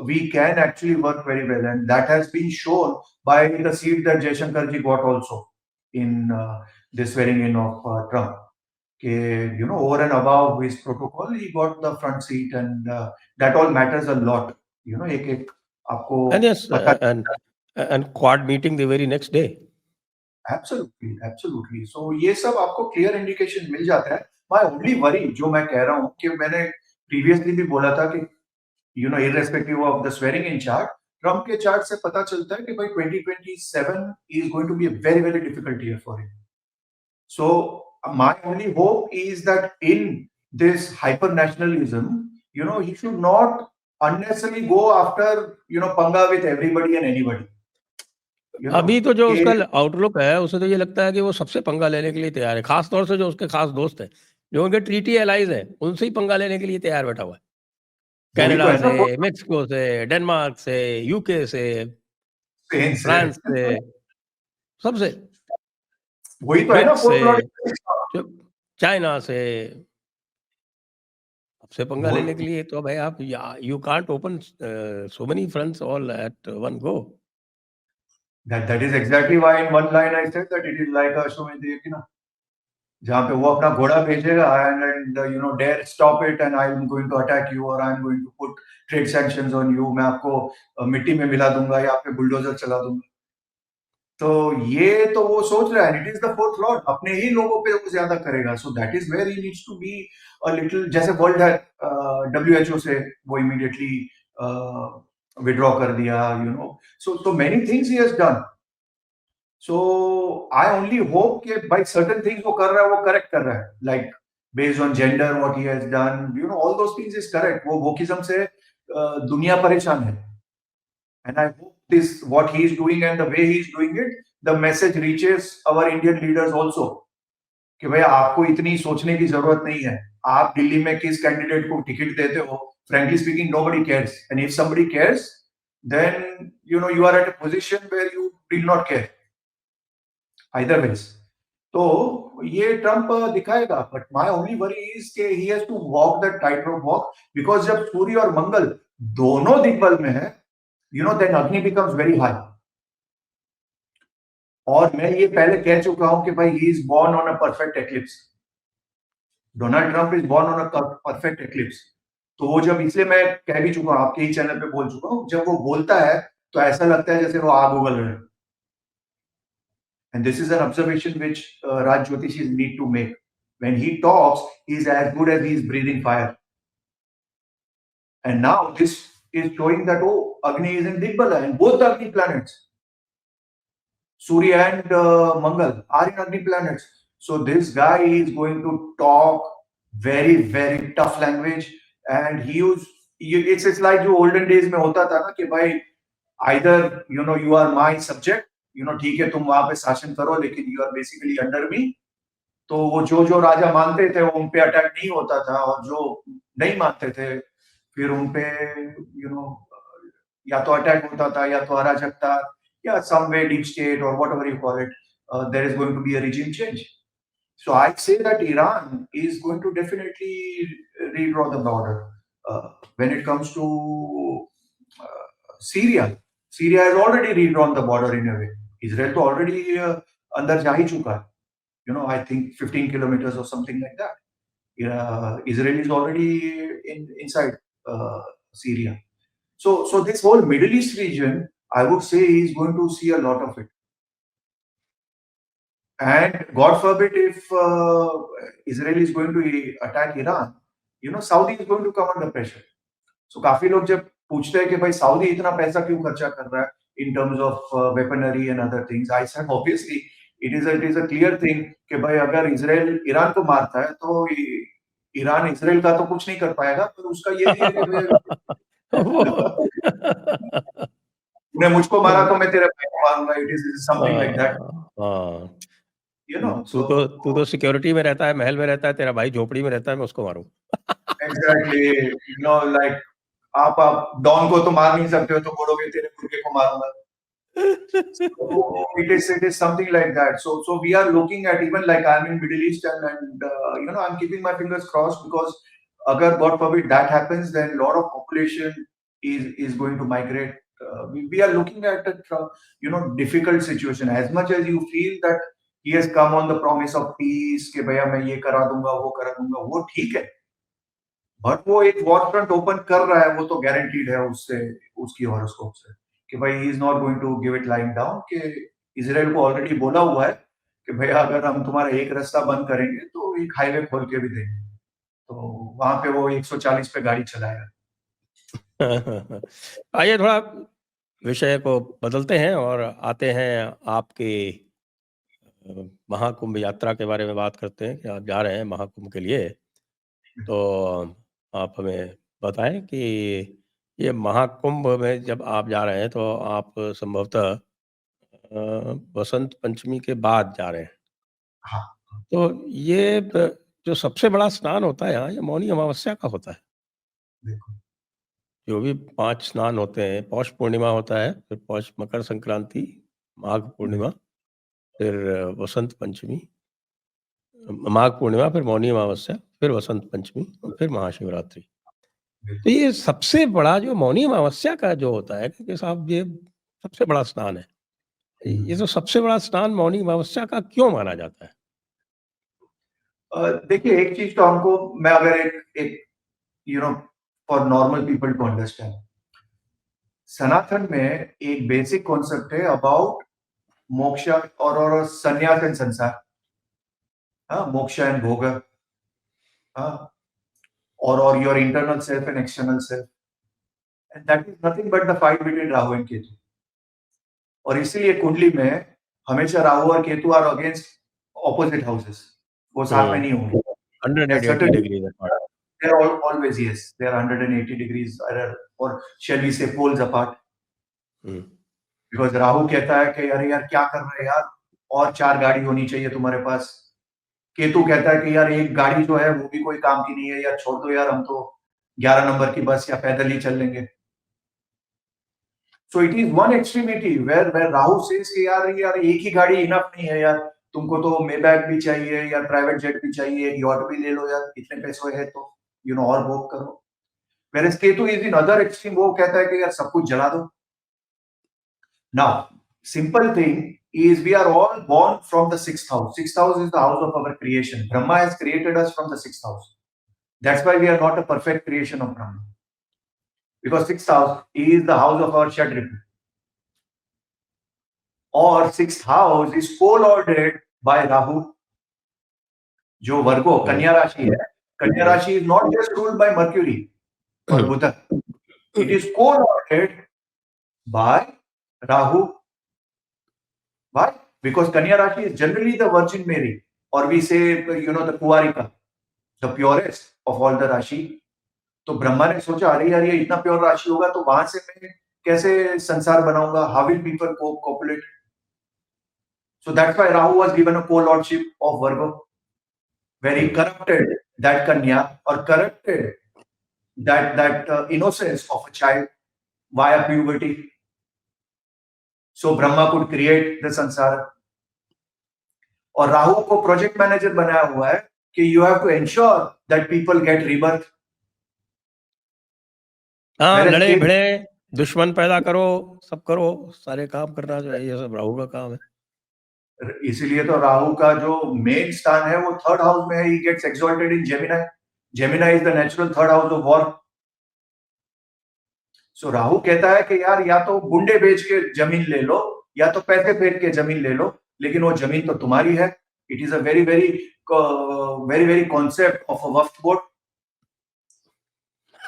we can actually work very well, and that has been shown by the seat that Jaishankar ji got also in this swearing in of Trump. Over and above his protocol, he got the front seat, and that all matters a lot. एक आपको And yes, पता and quad meeting the very next day. Absolutely. So ये सब आपको clear indication मिल जाता है. My only worry जो मैं कह रहा हूँ कि मैंने previously भी बोला था कि irrespective of the swearing in chart, Trump के chart से पता चलता है कि भाई 2027 is going to be a very very difficult year for him. So my only hope is that in this hyper nationalism, he should not unnecessarily go after पंगा with everybody and anybody. अभी तो जो उसका outlook है उसे तो ये लगता है कि वो सबसे पंगा लेने के लिए तैयार है, खास तौर से जो उसके खास दोस्त हैं, जो उनके ट्रीटी एलाइज हैं, उनसे ही पंगा लेने के लिए तैयार बैठा हुआ है। कनाडा से, मेक्सिको से, डेनमार्क से, यूके से, फ्रांस से, सबसे, वही तो है ना, चाइना से, सबसे पंगा लेने के लिए तो भाई आप you can't open so many fronts all at one go. That is exactly why in one line I said that it is like a Ashwamedh Devaki, जहाँ पे वो अपना घोड़ा भेजेगा and dare stop it and I'm going to attack you or I'm going to put trade sanctions on you, मैं आपको मिट्टी में मिला दूंगा या आप पे बुलडोजर चला दूंगा. तो ये तो वो सोच रहा है, it is the fourth lord, अपने ही लोगों पे वो ज्यादा करेगा. So that is where he needs to be a little, जैसे वर्ल्ड है WHO से वो इमीडिएटली विड्रॉ कर दिया, so many things he has done. So I only hope कि बाय सर्टेन थिंग्स वो कर रहा है, वो करेक्ट कर रहा है, like based on gender what he has done, all those things is correct. वो वोकिज्म से दुनिया परेशान है, and I hope this what he is doing and the way he is doing it, the message reaches our Indian leaders also कि भाई आपको इतनी सोचने की जरूरत नहीं है, आप दिल्ली में किस कैंडिडेट को टिकट देते हो, frankly speaking nobody cares, and if somebody cares then you are at a position where you will not care either ways. तो ये ट्रम्प दिखाएगा, but my only worry is कि he has to walk that tightrope walk, because जब सूर्य और मंगल दोनों दिग्बल में है, then Agni becomes very high. और मैं ये पहले कह चुका हूं कि भाई he is born on a perfect eclipse. Donald Trump is born on a perfect eclipse. तो वो जब, इसलिए मैं कह भी चुका हूं, आपके ही चैनल पे बोल चुका हूं, जब वो बोलता है तो ऐसा लगता है जैसे वो आग उगल रहे. And this is an observation which Raj Jyotishis need to make. When he talks, he is as good as he is breathing fire. And now this is showing that Agni is in Digbala, and both the Agni planets, Surya and Mangal, are in Agni planets. So this guy is going to talk very very tough language, and it's like जो olden days में होता था ना कि भाई either you are my subject, ठीक है तुम वहां पे शासन करो लेकिन you are basically under me. तो वो जो राजा मानते थे वो उन पे अटैक नहीं होता था, और जो नहीं मानते थे फिर उन पे या तो अटैक होता था या तो अराजकता, या some way deep state or whatever you call it, there is going to be a regime change. So I say that Iran is going to definitely redraw the border. When it comes to Syria has already redrawn the border in a way. Israel तो already अंदर जा ही चुका है, I think 15 kilometers or something like that. Israel is already inside Syria. So this whole Middle East region, I would say, is going to see a lot of it. And God forbid if Israel is going to attack Iran, Saudi is going to come under pressure. So काफी लोग जब पूछते हैं कि भाई Saudi इतना पैसा क्यों खर्चा कर रहा है in terms of weaponry and other things, I said obviously it is a clear thing कि भाई अगर इजराइल ईरान को मारता है तो ईरान इजराइल का तो कुछ नहीं कर पाएगा, पर उसका ये भी है कि तूने मुझको मारा तो मैं तेरे भाई को मारूंगा, it is something like that, हाँ, यू नो। तू तो सिक्योरिटी में रहता है, महल में रहता है, तेरा भाई झोपड़ी में रहता है, मैं उसको मारूं। एग्जैक्टली, यू नो, लाइक आप डॉन को तो मार नहीं सकते हो तो बोलोगे तेरे मुर्गे को मारूंगा। So it is something like that. So we are looking at, even like I'm in Middle East, and you know, I'm keeping my fingers crossed, because agar God forbid that happens, then a lot of population is going to migrate. We are looking at a, you know, difficult situation. As much as you feel that he has come on the promise of peace कि भैया मैं ये करा दूंगा वो करा दूंगा, वो ठीक है, बट वो एक वॉर फ्रंट ओपन कर रहा है, वो तो गारंटीड है उससे, उसकी हॉरोस्कोप से, कि भाई he is not going to give it lying down, कि इजराइल को ऑलरेडी बोला हुआ है कि भैया अगर हम तुम्हारा एक रास्ता बंद करेंगे तो एक हाईवे खोल के भी देंगे, तो वहां पे वो 140 पे गाड़ी चलाएगा। आइए थोड़ा विषय को बदलते हैं और आते हैं आपके महाकुंभ यात्रा के बारे में बात करते हैं कि आप जा रहे हैं महाकुंभ के लिए। तो आप हमें बताएं कि ये महाकुंभ में जब आप जा रहे हैं तो आप संभवतः वसंत पंचमी के बाद जा रहे हैं। हाँ, तो ये जो सबसे बड़ा स्नान होता है यहाँ, ये मौनी अमावस्या का होता है। देखो जो भी 5 स्नान होते हैं, पौष पूर्णिमा होता है, फिर पौष मकर संक्रांति, माघ पूर्णिमा, फिर वसंत पंचमी, माघ पूर्णिमा, फिर मौनी अमावस्या, फिर वसंत पंचमी और फिर महाशिवरात्रि। तो ये सबसे बड़ा जो मौनी अमावस्या का जो होता है कि साहब ये सबसे बड़ा स्नान है। ये जो सबसे बड़ा स्नान मौनी अमावस्या का क्यों माना जाता है? देखिए एक चीज तो हमको, मैं अगर एक you know, for normal people to understand, Sanatan में एक बेसिक कॉन्सेप्ट है अबाउट मोक्ष और संन्यास एंड संसार, हाँ, मोक्ष एंड भोग, हाँ, और your internal self and external self, and that is nothing but the fight between Rahu and Ketu. और इसीलिए कुंडली में हमेशा राहु और Ketu are against opposite houses, वो साथ में नहीं होंगे। 180 degree apart. They are always, yes, they are 180 degrees, or shall we say poles apart. Because Rahu कहता है कि अरे यार क्या कर रहे हैं यार, और 4 गाड़ी होनी चाहिए तुम्हारे पास। केतु कहता है कि यार एक गाड़ी जो है वो भी कोई काम की नहीं है यार, छोड़ दो यार, हम तो 11 नंबर की बस या पैदल ही चल लेंगे। So it is one extremity where Rahu says कि यार एक ही गाड़ी इनफ नहीं है यार, तुमको तो मेबैक भी चाहिए यार, प्राइवेट जेट भी चाहिए, यॉट भी ले लो यार, इतने पैसे है तो यू नो और बुक करो। Whereas Ketu is in other extreme, वो कहता है कि यार सब कुछ जला दो। Now simple thing is we are all born from the 6th house. 6th house is the house of our creation. Brahma has created us from the 6th house. That's why we are not a perfect creation of Brahma, because 6th house is the house of our Shadripu. और 6th house is co-lorded by Rahu, जो वर्गो कन्या राशि है। कन्या राशि is not just ruled by Mercury or Buddha, it is co-lorded by Rahu. Why? Because Kanya Rashi is generally the Virgin Mary, or we say, you know, the Kuarika, the purest of all the Rashi. तो ब्रह्मा ने सोचा अरे यार ये इतना pure राशि होगा तो वहां से मैं कैसे संसार बनाऊंगा, how will people copulate? So that's why Rahu was given a co-lordship of Virgo, where he corrupted that Kanya, or corrupted that innocence of a child via puberty. So Brahma could create the संसार। और राहु को project manager बनाया हुआ है कि you have to ensure that people get rebirth. हाँ, लड़े भिड़े दुश्मन पैदा करो, सब करो, सारे काम करना जो है ये सब राहु का काम है। इसीलिए तो राहु का जो मेन स्थान है वो 3rd हाउस में है। He gets exalted in Gemini. Gemini is the natural 3rd house of war. So Rahu कहता है कि यार या तो गुंडे बेच के जमीन ले लो या तो पैसे फेंक के जमीन ले लो, लेकिन वो जमीन तो तुम्हारी है। It is a very very very very concept of a Waqf board.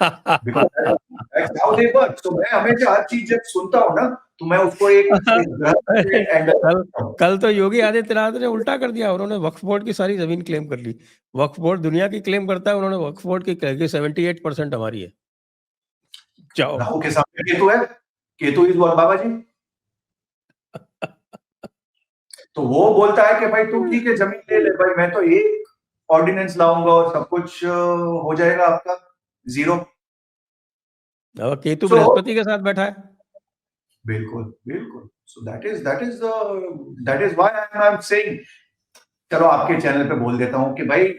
Because that's how they work. तो मैं हमेशा हर चीज़ जब सुनता हूँ ना, तो मैं उसको एक ग्रह से एंगल कल हूँ। कल तो योगी आदित्यनाथ ने उल्टा कर दिया, उन्होंने वक्फ बोर्ड की सारी ज़मीन क्लेम कर ली। वक्फ बोर्ड दुनिया की क्लेम करता है, उन्होंने वक्फ बोर्ड की कह के 78% हमारी है। जाओ। राहु के सामने केतु है, केतु इज़ व्हाट बाबा जी? तो वो बोलता है कि भाई तू ठीक है ज़मीन ले ले भाई, मैं तो एक ऑर्डिनेंस लाऊँगा और सब कुछ हो जाएगा आपका ज़ीरो। अब केतु सो बृहस्पति के साथ बैठा है। बिल्कुल, बिल्कुल। So that is why I am saying, चलो आपके चैनल पे बोल देता हूँ कि भाई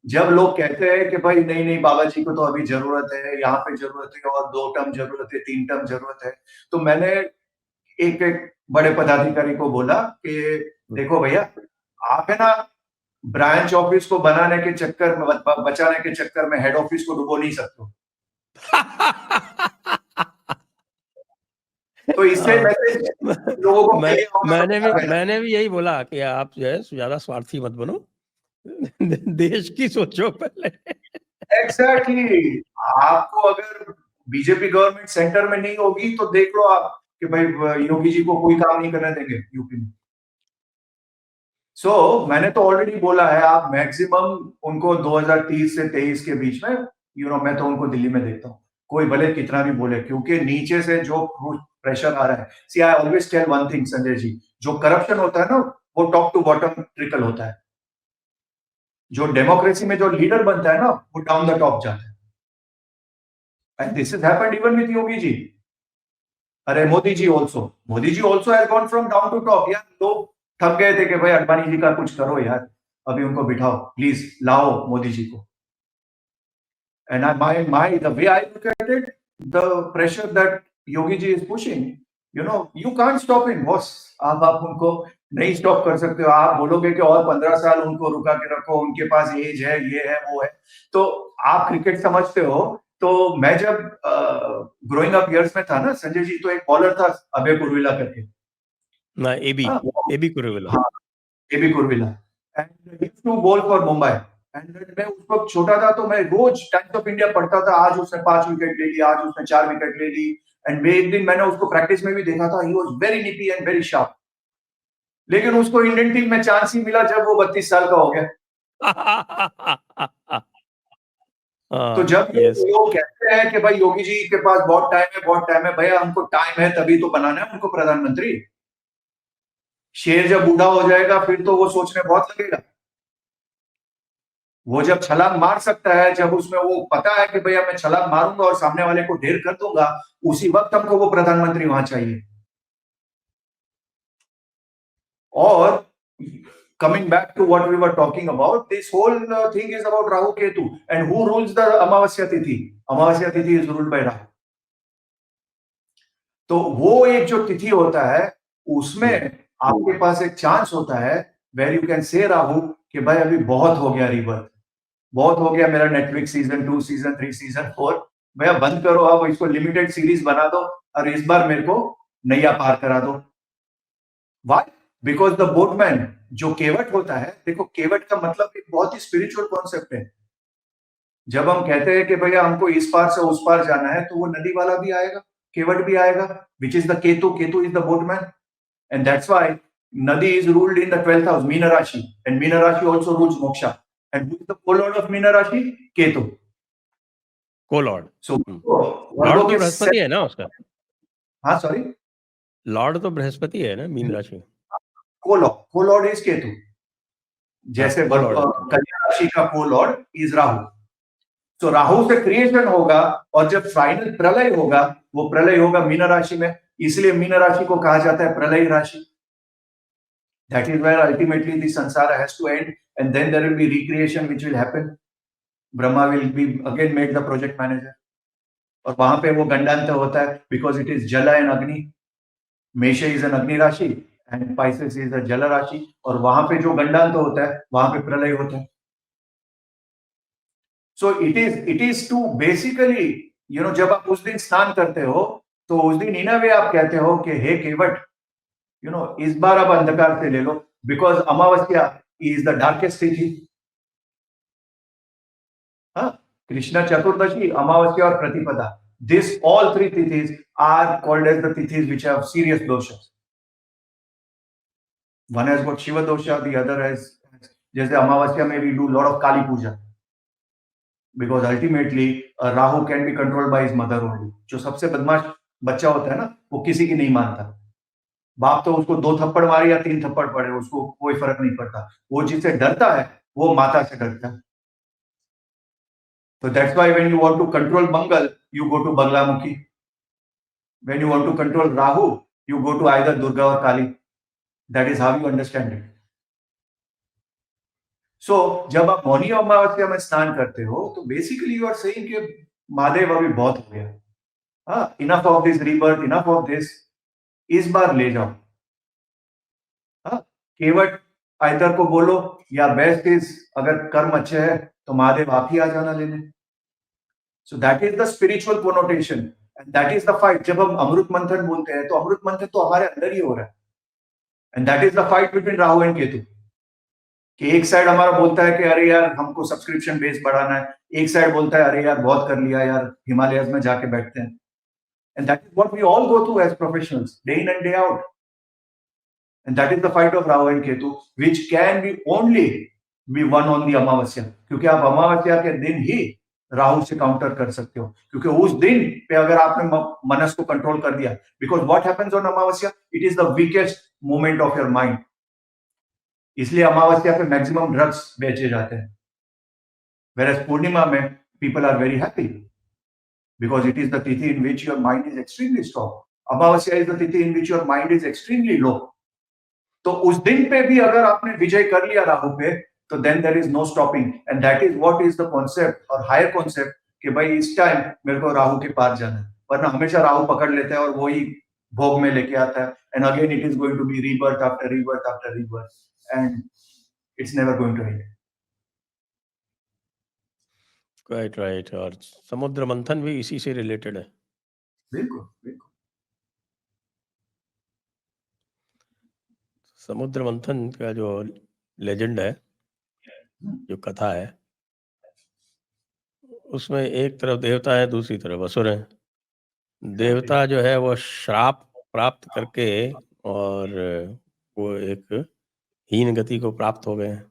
जब लोग कहते हैं कि भाई नहीं-नहीं बाबा जी को तो अभी ज़रूरत है, यहाँ पे ज़रूरत है और 2 टर्म ज़रूरत है, 3 टर्म ज़रूरत है, तो मैंने एक-एक बड़े पदाधिकारी को बोला कि हुँ। देखो भैया, आप है ना ब्रांच ऑफिस को बनाने के चक्कर में बचाने के चक्कर में हेड ऑफिस को डुबो नहीं सकते हो। तो इससे हाँ, मैसेज लोगों को मैं क्लियर होगा तो क्या कहना? मैंने भी यही बोला कि आप जो है ज़्यादा स्वार्थी मत बनो। देश की सोचो पहले। एग्ज़ैक्टली। आपको अगर बीजेपी गवर्नमेंट सेंटर में नहीं होगी तो देख लो आप कि भाई योगी जी को कोई काम नहीं करने देंगे यूपी में। मैंने तो ऑलरेडी बोला है आप मैक्सिमम उनको 2030 से 23 के बीच में मैं तो उनको दिल्ली में देखता हूँ। कोई भले कितना भी बोले क्योंकि नीचे से जो प्रेशर आ रहा है। See I always tell one thing Sanjay ji, जो करप्शन होता है ना वो टॉप टू बॉटम ट्रिकल होता है। जो डेमोक्रेसी में जो लीडर बनता है ना वो डाउन द टॉप जाता है। And this is happened even with Yogi ji. अरे Modi ji also has gone from down to top. यार लोग थक गए थे कि भाई अडवाणी जी का कुछ करो यार, अभी उनको बिठाओ प्लीज, लाओ मोदी जी को। And my the way I look at it, the pressure that Yogi ji is pushing, you can't stop him, boss. आप उनको नहीं स्टॉप कर सकते हो। आप बोलोगे कि और 15 साल उनको रुका के रखो, उनके पास एज है, ये है, वो है। तो आप क्रिकेट समझते हो। तो मैं जब ग्रोइंग अप इयर्स में था ना संजय जी, तो एक बॉलर था अभय कुरविला करके। ना एबी हाँ, एबी कुरुविला। हाँ, Abey Kuruvilla and he used to bowl for Mumbai. And मैं उस वक्त छोटा था तो मैं रोज टाइम्स ऑफ इंडिया पढ़ता था। आज उसने 5 विकेट ले ली, आज उसने 4 विकेट ले ली। एंड एक दिन मैंने उसको प्रैक्टिस में भी देखा था। He was very nippy and very sharp. लेकिन उसको इंडियन टीम में चांस ही मिला जब वो 32 साल का हो गया। तो जब यस। लोग कहते हैं कि भाई योगी जी के पास बहुत टाइम है, बहुत टाइम है, भैया हमको टाइम है तभी तो बनाना है उनको प्रधानमंत्री। शेर जब बूढ़ा हो जाएगा फिर तो वो सोचने बहुत लगेगा। वो जब छलांग मार सकता है, जब उसमें वो पता है कि भैया मैं छलांग मारूंगा और सामने वाले को ढेर कर दूंगा, उसी वक्त हमको वो प्रधानमंत्री वहां चाहिए। और coming back to what we were talking about, this whole thing is about Rahu Ketu and who rules the Amavasya Tithi? Amavasya Tithi is ruled by Rahu. तो वो एक जो तिथि होता है उसमें आपके पास एक चांस होता है where you can say Rahu कि भाई अभी बहुत हो गया रिबर्थ, बहुत हो गया मेरा नेटफ्लिक्स सीजन 2 सीजन 3 सीजन 4, भैया बंद करो, अब इसको लिमिटेड सीरीज बना दो और इस बार मेरे को नैया पार करा दो। व्हाई? बिकॉज द बोटमैन जो केवट होता है, देखो केवट का मतलब एक बहुत ही स्पिरिचुअल कॉन्सेप्ट है। जब हम कहते हैं कि भैया हमको इस पार से उस पार जाना है तो वो नदी वाला भी आएगा, केवट भी आएगा, which is the Ketu. Ketu is the boatman and that's why नदी is ruled in the 12th house मीन राशि एंड मीन राशि also rules moksha and who is the co-lord of मीन राशि? केतु। को-लॉर्ड। सो लॉर्ड वर्गों तो के बृहस्पति है ना उसका। हाँ सॉरी, लॉर्ड तो बृहस्पति है ना मीन राशि में। को-लॉर्ड इज केतु। हाँ, जैसे को-लॉर्ड है। कन्या राशि का को-लॉर्ड इज राहु। तो राहु से क्रिएशन होगा और जब फाइनल प्रलय होगा, वो प्रलय होगा मीन राशि में, इसलिए मीन राशि को कहा जाता है प्रलय राशि। That is where ultimately the samsara has to end and then there will be recreation which will happen. Brahma will be again made the project manager और वहां पे वो गंडांत होता है because it is जल and अग्नि। मेष is an अग्नि राशि and Pisces is a जल राशि और वहां पे जो गंडांत होता है वहां पे प्रलय होता है। So it is to basically जब आप उस दिन स्नान करते हो तो उस दिन इन अ वे आप कहते हो कि हे केवट इस बार अब अंधकार से ले लो because Amavasya is the darkest तिथि। हाँ, Krishna Chaturdashi, Amavasya or Pratipada. This all three tithis are called as the tithis which have serious doshas. One has got Shiva dosha, the other has, जैसे अमावस्या में we do lot of Kali Puja. Because ultimately Rahu can be controlled by his mother only. जो सबसे बदमाश बच्चा होता है ना, वो किसी की नहीं मानता. बाप तो उसको 2 थप्पड़ मारे या 3 थप्पड़ पड़े, उसको कोई फर्क नहीं पड़ता. वो जिससे डरता है, वो माता से डरता है. So that's why when you want to control Mangal, you go to Banglamukhi. When you want to control Rahu, you go to either Durga or Kali. That is how you understand it. So जब आप मौनी अमावस्या में स्नान करते हो, तो basically you are saying कि महादेव अभी बहुत हो गया. हाँ, enough of this rebirth, enough of this. इस बार ले जाओ. हाँ, केवट आइदर को बोलो या बेस्ट इज अगर कर्म अच्छे है तो महादेव आप ही आ जाना लेने. So that is the spiritual connotation and that is the fight. जब हम अमृत मंथन बोलते हैं तो अमृत मंथन तो हमारे अंदर ही हो रहा है. And that is the fight between Rahu and Ketu. कि एक साइड हमारा बोलता है कि अरे यार हमको सब्सक्रिप्शन बेस बढ़ाना है, एक साइड बोलता है अरे यार बहुत कर लिया यार, हिमालयस में जाके बैठते हैं. And that is what we all go through as professionals, day in and day out. And that is the fight of Rahu and Ketu, which can be only be won on the अमावस्या. क्योंकि आप अमावस्या के दिन ही राहु से counter कर सकते हो, क्योंकि उस दिन पे अगर आपने मनस को कंट्रोल कर दिया, because what happens on Amavasya, it is the weakest moment of your mind. इसलिए अमावस्या पे मैक्सिमम ड्रग्स बेचे जाते हैं. Whereas पूर्णिमा में people are very happy because it is the tithi in which your mind is extremely strong. Amavasya is the tithi in which your mind is extremely low. तो उस दिन पे भी अगर आपने विजय कर लिया राहु पे, तो then there is no stopping, and that is what is the concept और higher concept कि भाई इस टाइम मेरे को राहु के पार जाना है. वरना हमेशा राहु पकड़ लेता है और वही भोग में लेके आता है. And again it is going to be rebirth after rebirth after rebirth, and it's never going to end. Right. और समुद्र मंथन भी इसी से रिलेटेड है. बिल्कुल बिल्कुल. समुद्र मंथन का जो लेजेंड है, जो कथा है, उसमें एक तरफ देवता है, दूसरी तरफ असुर है. देवता जो है वो श्राप प्राप्त करके और वो एक हीन गति को प्राप्त हो गए हैं.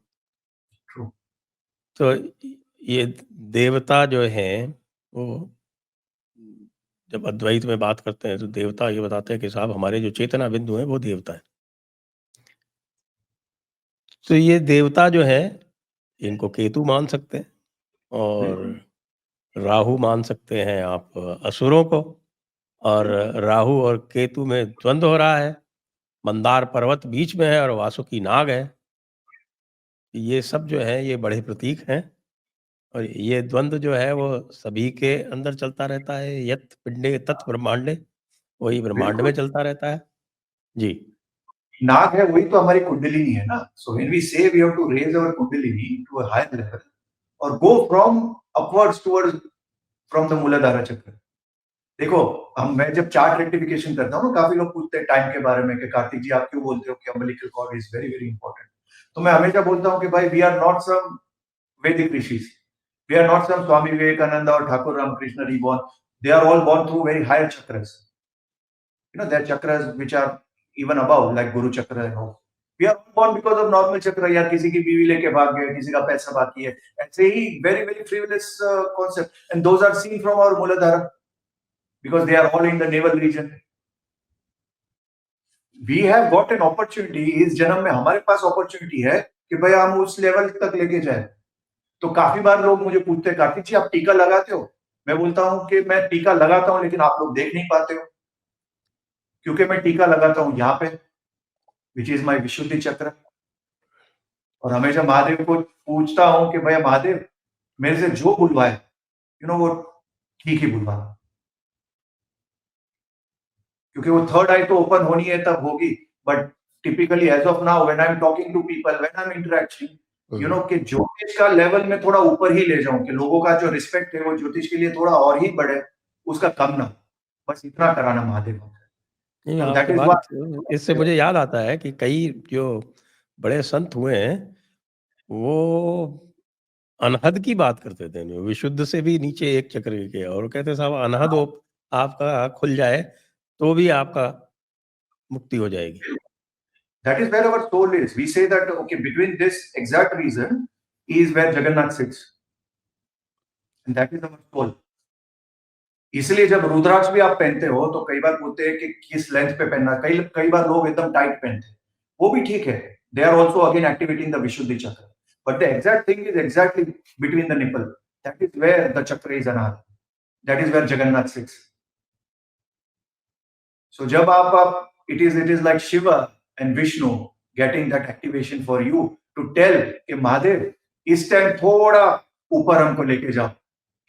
True. तो ये देवता जो है वो जब अद्वैत में बात करते हैं तो देवता ये बताते हैं कि साहब हमारे जो चेतना बिंदु हैं वो देवता है. तो ये देवता जो है इनको केतु मान सकते हैं और राहु मान सकते हैं आप असुरों को. और राहु और केतु में द्वंद्व हो रहा है. मंदार पर्वत बीच में है और वासुकी नाग है. ये सब जो है ये बड़े प्रतीक हैं और ये द्वंद्व जो है वो सभी के अंदर चलता रहता है. यत् पिंडे तत् ब्रह्मांडे, वही ब्रह्मांड में चलता रहता है. जी. नाग है वही तो हमारी कुंडलिनी है ना. So when we say we have to raise our kundalini to a higher level और go from upwards towards from the Muladhara chakra. देखो मैं जब चार्ट रेक्टिफिकेशन करता हूँ ना, काफी लोग पूछते हैं टाइम के बारे में कि कार्तिक जी आप क्यों बोलते हो कि umbilical cord is very very important. तो मैं हमेशा बोलता हूँ कि भाई we are not some Vedic rishis, we are not some Swami Vivekananda or Thakur Ramakrishna reborn. They are all born through very higher chakras. You know, there are chakras which are even above, like Guru Chakra and all. We are born because of normal chakra. यार किसी की बीवी लेके भाग गए, किसी का पैसा बाकी है. ऐसे ही very very frivolous concept, and those are seen from our Muladhara because they are all in the navel region. We have got an opportunity. इस जन्म में हमारे पास opportunity है कि भाई हम उस लेवल तक लेके जाए. तो काफी बार लोग मुझे पूछते हैं कार्तिक जी आप टीका लगाते हो. मैं बोलता हूँ कि मैं टीका लगाता हूँ लेकिन आप लोग देख नहीं पाते हो, क्योंकि मैं टीका लगाता हूँ यहाँ पे, विच इज माई विशुद्धि चक्र. और हमेशा महादेव को पूछता हूँ कि भैया महादेव मेरे से जो बुलवाए यू नो वो ठीक ही बुलवा, क्योंकि वो थर्ड आई तो ओपन होनी है तब होगी. But typically as of now when I am talking to people, when I am interacting, you know कि ज्योतिष का लेवल में थोड़ा ऊपर ही ले जाऊं कि लोगों का जो रिस्पेक्ट है वो ज्योतिष के लिए थोड़ा और ही बढ़े, उसका कम ना. बस इतना कराना महादेव. नहीं, So आपकी that is बात what इससे मुझे याद आता है कि कई जो बड़े संत हुए हैं वो अनहद की बात करते थे, जो विशुद्ध से भी नीचे एक चक्र के, और कहते साहब अनहद आपका खुल जाए तो भी आपका मुक्ति हो जाएगी। That is where our soul is. We say that, okay, between this exact reason is where Jagannath sits. And that is our soul. इसलिए जब रुद्राक्ष भी आप पहनते हो तो कई बार बोलते हैं कि किस लेंथ पे पहनना, कई बार लोग एकदम टाइट पहनते हैं, वो भी ठीक है, they are also again activating the Vishuddhi chakra, but the exact thing is exactly between the nipple, that is where the chakra is Anahata, that is where Jagannath sits. So जब आप it is like Shiva and Vishnu getting that activation for you to tell कि महादेव इस time थोड़ा ऊपर हमको लेके जाओ,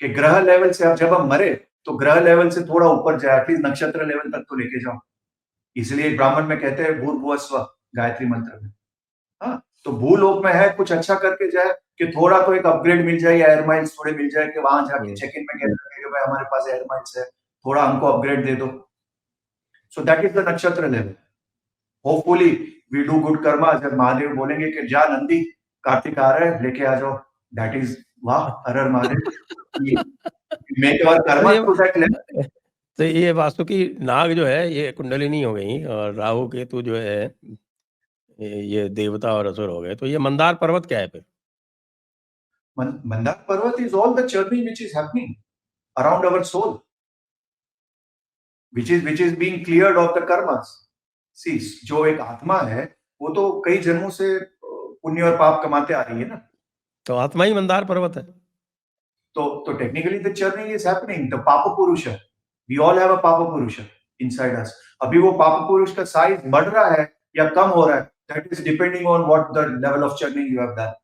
कि ग्रह लेवल से अब जब हम मरे तो ग्रह लेवल से थोड़ा ऊपर जाए, एटलीस्ट नक्षत्र लेवल तक तो लेके जाओ. इसलिए ब्राह्मण में कहते हैं भूर्भुवस्व गायत्री मंत्र में. हाँ, तो भूलोक में है कुछ अच्छा करके जाए कि थोड़ा तो एक अपग्रेड मिल जाए या एयर माइल्स थोड़े मिल जाए, कि वहां जाके चेक इन में कहते हैं कि भाई हमारे पास एयर माइल्स है, थोड़ा हमको अपग्रेड दे दो. So that is the nakshatra level. Hopefully we do good karma. जब महादेव बोलेंगे कि जा नंदी कार्तिक आ रहा है लेके आ जाओ, that is वाह हर हर Mahadev. make our karma to that level. तो ये वासुकी नाग जो है ये कुंडलिनी हो गई, और राहु केतु जो है ये देवता और असुर हो गए. तो ये मंदार पर्वत क्या है फिर? Mandar Parvat is all the churning which is happening around our soul, which is being cleared of the karmas. See, जो एक आत्मा है वो तो कई जन्मों से पुण्य और पाप कमाते आ रही है ना, तो आत्मा ही मंदार पर्वत है. तो technically the churning is happening. The पाप पुरुष, वी ऑल हैव अ पाप पुरुष इनसाइड अस. अभी वो पाप पुरुष का साइज बढ़ रहा है या कम हो रहा है, that is depending on what the level of churning you have done.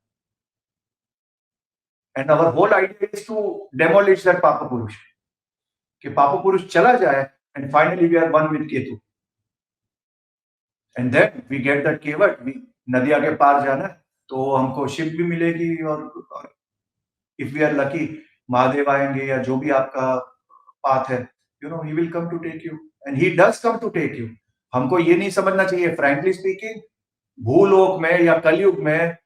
And our whole idea is to demolish that Paap Purush, कि पाप पुरुष चला जाए and finally we are one with Ketu. And then we get that kevat. नदिया के पार जाना तो हमको शिप भी मिलेगी, और if we are lucky Mahadev आएंगे या जो भी आपका पाथ है, you know he will come to take you, and he does come to take you. हमको ये नहीं समझना चाहिए, फ्रैंकली स्पीकिंग, भूलोक में या कलयुग में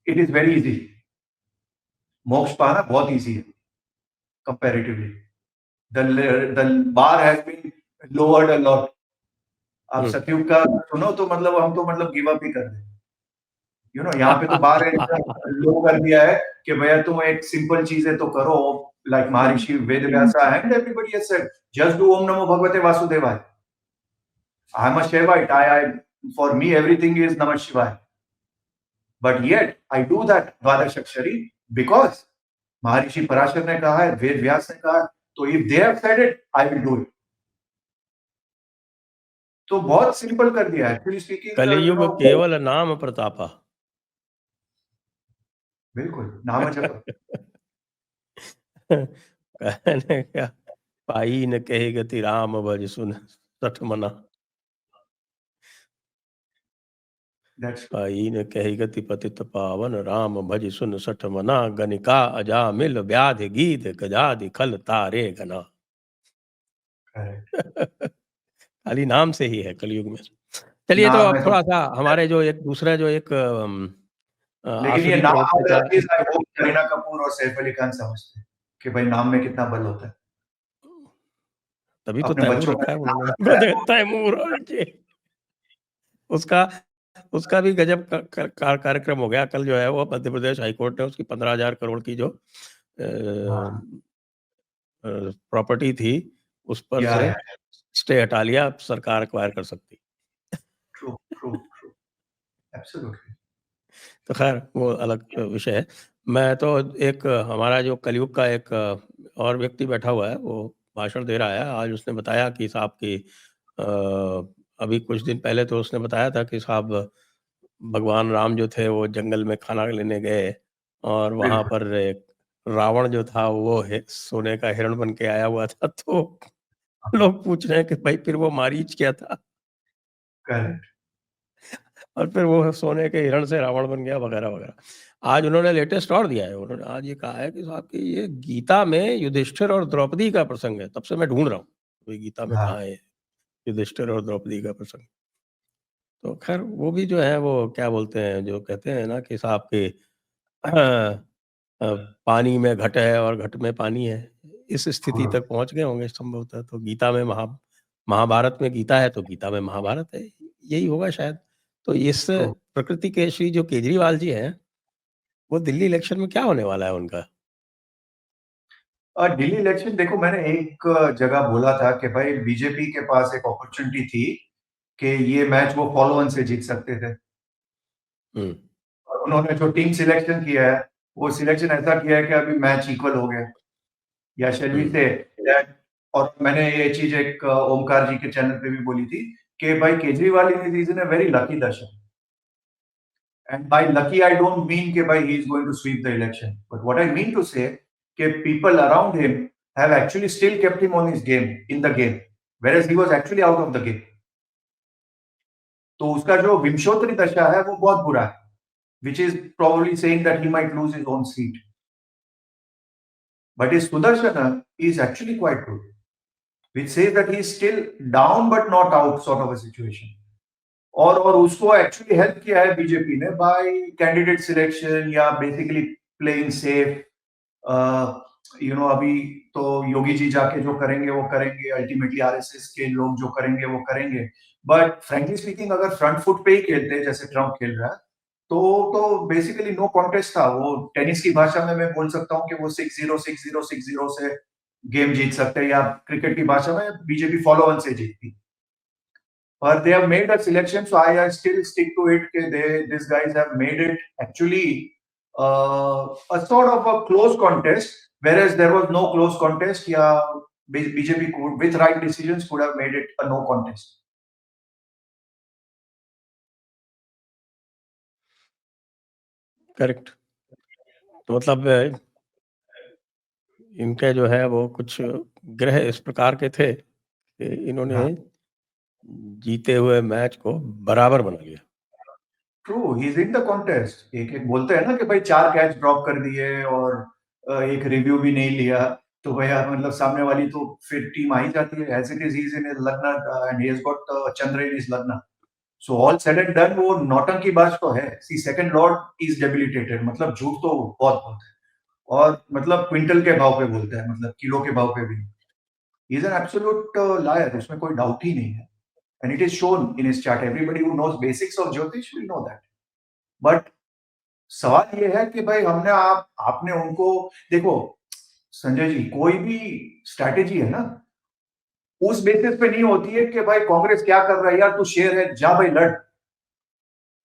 इट इज वेरी इजी. मोक्ष पाना बहुत इजी है comparatively. The bar has been lowered a lot. आप सतयुग का सुनो तो मतलब हम तो मतलब गिव अप ही कर दें, यू नो. यहाँ पे तो बार लो कर दिया है कि भैया तुम एक सिंपल चीजें तो करो, like Maharishi Vedvyasa and everybody has said, just do Om Namo Bhagavate Vasudevaya. I'm a Shaivite. For me, everything is Namah Shivaya. But yet, I do that Dvadashakshari because Maharishi Parashar ने कहा है, Ved Vyas ने कहा है, तो if they have said it, I will do it. तो बहुत simple कर दिया है. Actually speaking, कलियुग केवल नाम प्रतापा. बिल्कुल नाम जप. कहने क्या पाई न कहे गति राम भज सुन सठ मना. पाई न कहे गति पतित पावन राम भज सुन सठ मना. गनिका अजामिल व्याधि गीत गजादि खल तारे गना. खाली नाम से ही है कलयुग में. चलिए, तो अब थोड़ा सा हमारे जो एक दूसरा जो एक लेकिन ये नाम करीना कपूर और सैफ अली खान समझते हैं कि भाई नाम में कितना बल होता है. तभी तो तैमूर रखा है उन्होंने. तैमूर उसका भी गजब कार्यक्रम हो गया. कल जो है वो मध्य प्रदेश हाईकोर्ट ने उसकी 15,000 करोड़ की जो प्रॉपर्टी थी उस पर से स्टे हटा लिया. सरकार एक्वायर कर सकती. True true true absolutely. तो खैर वो अलग विषय है. मैं तो एक हमारा जो कलयुग का एक और व्यक्ति बैठा हुआ है, वो भाषण दे रहा है. आज उसने बताया कि साहब की अभी कुछ दिन पहले तो उसने बताया था कि साहब भगवान राम जो थे वो जंगल में खाना लेने गए, और वहां पर एक रावण जो था वो सोने का हिरण बन के आया हुआ था. तो लोग पूछ रहे हैं कि भाई फिर वो मारीच क्या था. और फिर वो सोने के हिरण से रावण बन गया वगैरह वगैरह. आज उन्होंने लेटेस्ट और दिया है. उन्होंने आज ये कहा है कि साहब कि ये गीता में युधिष्ठिर और द्रौपदी का प्रसंग है. तब से मैं ढूंढ रहा हूँ तो गीता में कहाँ है युधिष्ठिर और द्रौपदी का प्रसंग. तो खैर वो भी जो है वो क्या बोलते हैं, जो कहते हैं ना कि साहब के हाँ, पानी में घट है और घट में पानी है, इस स्थिति हाँ। तक पहुँच गए होंगे संभवतः। तो गीता में महाभारत में गीता है, तो गीता में महाभारत है, यही होगा शायद। तो इस ट्रू। प्रकृति के श्री जो केजरीवाल जी हैं, वो दिल्ली इलेक्शन में क्या होने वाला है उनका? दिल्ली इलेक्शन देखो, मैंने एक जगह बोला था कि भाई बीजेपी के पास एक अपॉर्चुनिटी थी कि ये मैच वो फॉलो ऑन से जीत सकते थे। हुँ, और उन्होंने जो टीम सिलेक्शन किया है, वो सिलेक्शन ऐसा किया है कि अभी मैच इक्वल हो गया। या shall we hmm, say that. और मैंने ये चीज़ एक ओमकार जी के चैनल पे भी बोली थी कि भाई Kejriwal is in a very lucky दशा। And by lucky, I don't mean that he is going to sweep the election. But what I mean to say, that people around him have actually still kept him on his game, in the game, whereas he was actually out of the game. तो उसका जो विंशोत्तरी दशा है वो बहुत बुरा है, which is probably saying that he might lose his own seat. But his Sudarshana is actually quite good, which says that he is still down but not out sort of a situation. और उसको actually help किया है BJP ने bye candidate selection या basically playing safe. अभी तो योगी जी जाके जो करेंगे वो करेंगे, अल्टीमेटली आरएसएस के लोग जो करेंगे वो करेंगे। बट फ्रेंकली स्पीकिंग, अगर फ्रंट फुट पे ही खेलते जैसे ट्रम्प खेल रहा है, तो बेसिकली नो कॉन्टेस्ट था। वो टेनिस की भाषा में मैं बोल सकता हूँ कि वो 6-0 6-0 6-0 से गेम जीत सकते हैं, या क्रिकेट की भाषा में बीजेपी फॉलो ऑन से जीतती। But they have made a selection, so I still stick to it. These guys have made it actually a sort of a close contest, whereas there was no close contest. Yeah, BJP could, with right decisions, could have made it a no contest. Correct. तो मतलब इनके जो है वो कुछ ग्रह इस प्रकार के थे कि इन्होंने हाँ, जीते हुए मैच को बराबर बना लिया। True, he is in the contest. एक एक बोलते हैं ना कि भाई 4 कैच ड्रॉप कर दिए और एक रिव्यू भी नहीं लिया, तो भैया मतलब सामने वाली तो फिर टीम आ ही जाती है। As it is, he is in lagna and he has got Chandra in his lagna. So all said and done, वो नौटंकी बाज तो है। See second lord is debilitated, मतलब झूठ तो बहुत बहुत है। और मतलब क्विंटल के भाव पे बोलता है, मतलब किलो के भाव पे भी। इज एन एब्सोल्यूट लायर, उसमें कोई डाउट ही नहीं है। And it is shown in his chart. Everybody who knows basics of jyotish will know that. But सवाल ये है कि भाई आपने उनको देखो, संजय जी, कोई भी स्ट्रैटेजी है ना, उस बेसिस पे नहीं होती है कि भाई कांग्रेस क्या कर रहा है, यार तू शेर है, जा भाई लड़।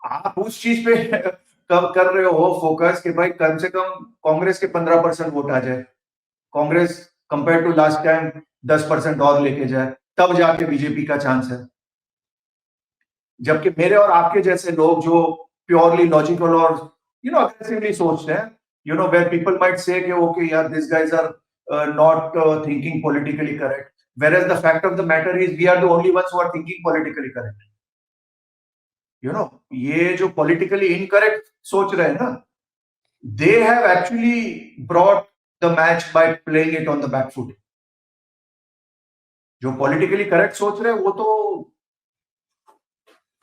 आप उस चीज पे कब कर रहे हो फोकस कि भाई कम से कम कांग्रेस के 15% वोट आ जाए, Congress compare to last time 10% और लेके जाए, तब जाके बीजेपी का चांस है। जबकि मेरे और आपके जैसे लोग जो प्योरली लॉजिकल और अग्रेसिवली सोचते हैं, वेयर पीपल माइट से कि ओके यार, this guys are not thinking politically correct, whereas the fact of the matter is we are the only ones who are thinking politically correct. ये जो politically incorrect सोच रहे हैं ना, they have actually brought the match by playing it on the back foot. जो politically correct सोच रहे हैं वो तो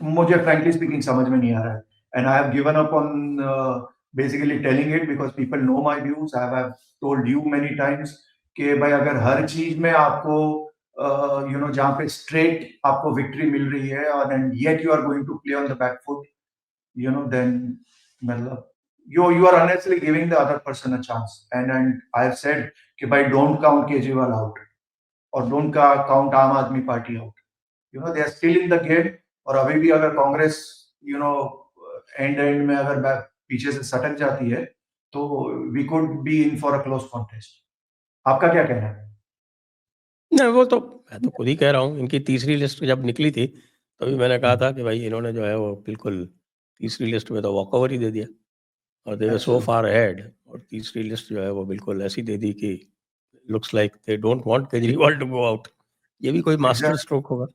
मुझे फ्रैंकली स्पीकिंग समझ में नहीं आ रहा है। And I have given up on basically telling it because people know my views. I have told you many times कि भाई अगर हर चीज में आपको जहाँ पे स्ट्रेट आपको विक्ट्री मिल रही है और and yet you are going to play on the back foot, then मतलब you are honestly giving the other person a chance. And I have said कि भाई don't count केजरीवाल out और don't count आम आदमी party out. They are still in the game. और अभी भी अगर कांग्रेस एंड में अगर पीछे से सटक जाती है, तो we could be in for a close contest. आपका क्या कहना है? नहीं, वो तो मैं तो खुद ही कह रहा हूँ, इनकी तीसरी लिस्ट जब निकली थी, तभी मैंने कहा था कि भाई इन्होंने जो है वो बिल्कुल तीसरी लिस्ट में तो वॉकओवर ही दे दिया और दे वर सो एब्सोल्युटली फार अहेड। और तीसरी लिस्ट जो है वो बिल्कुल ऐसी दे दी कि looks like they don't want Kejriwal to go out. ये भी कोई मास्टर एग्जैक्ट। स्ट्रोक होगा।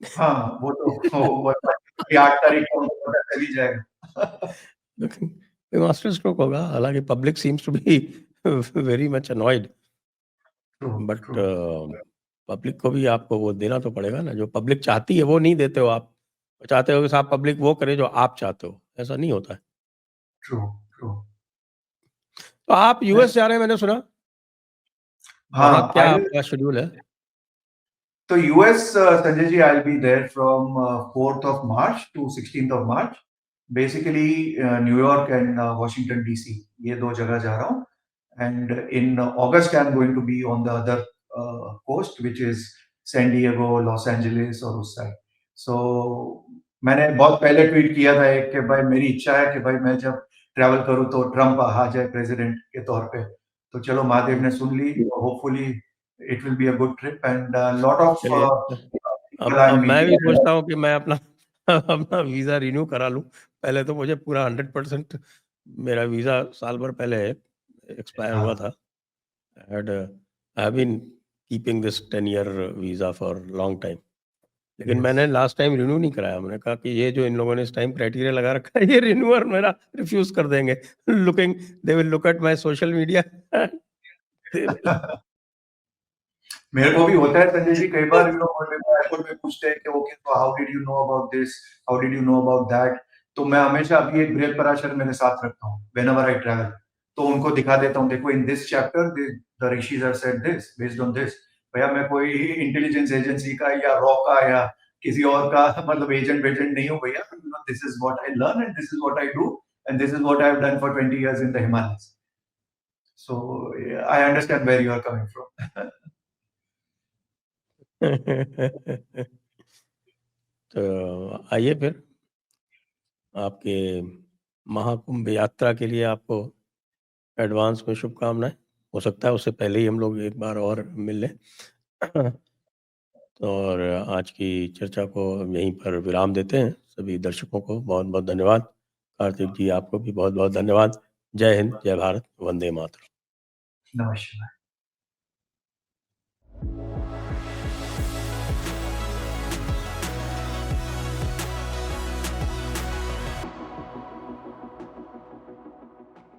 हाँ, वो तो वो 8 तारीख को उनको पता चल ही जाएगा। लेकिन कोई मास्टर स्ट्रोक होगा, हालाँकि public seems to be very much annoyed. True, but true, public को भी आपको वो देना तो पड़ेगा ना, जो पब्लिक चाहती है वो नहीं देते हो आप। चाहते हो कि साहब पब्लिक वो करे जो आप चाहते हो, ऐसा नहीं होता है। True, true. तो आप यूएस जा रहे हैं मैंने सुना? वहाँ हाँ, क्या आई आपका शेड्यूल है? तो US, Sanjay ji, I will be there from 4th of March to 16th of March. Basically New York and Washington DC, ये 2 जगह जा रहा हूँ। And in August I am going to be on the other coast which is San Diego, Los Angeles और उस side. सो मैंने बहुत पहले ट्वीट किया था एक कि भाई मेरी इच्छा है कि भाई मैं जब ट्रैवल करूँ तो ट्रम्प आ जाए प्रेसिडेंट के तौर पे। तो चलो महादेव ने सुन ली, hopefully it will be a good trip and a lot of चलिए, people I'm अब मैं भी meeting. सोचता हूँ कि मैं अपना अपना वीज़ा रिन्यू करा लूँ। पहले तो मुझे पूरा 100% मेरा वीज़ा साल भर पहले एक्सपायर हुआ हाँ, था। I have been keeping this 10 year visa for long time. लेकिन yes. मैंने लास्ट टाइम रिन्यू नहीं कराया। मैंने कहा कि ये जो इन लोगों ने इस टाइम क्राइटेरिया लगा रखा है, ये रिन्यूअर मेरा रिफ्यूज़ कर देंगे। Looking they will look at my social media they will मेरे को भी होता है संजय जी, कई बार मेरे को एयरपोर्ट में पूछते हैं कि ओके तो how did you know about this, how did you know about that. तो मैं हमेशा अभी एक बृहद पराशर मेरे साथ रखता हूँ व्हेनेवर आई ट्रैवल। तो उनको दिखा देता हूँ, देखो in this chapter the rishis are said this based on this. भैया मैं कोई इंटेलिजेंस एजेंसी का या रॉ का या किसी और का मतलब एजेंट वेजेंट नहीं हूँ भैया। This is what I learn and this is what I do and this is what I have done for 20 years in the Himalayas. So yeah, I understand where you are coming from. तो आइए फिर आपके महाकुंभ यात्रा के लिए आपको advance में शुभकामनाएँ। हो सकता है उससे पहले ही हम लोग एक बार और मिल लें। और आज की चर्चा को यहीं पर विराम देते हैं। सभी दर्शकों को बहुत-बहुत धन्यवाद। कार्तिक जी आपको भी बहुत-बहुत धन्यवाद। जय हिंद, जय भारत, वंदे मातरम। नमस्कार।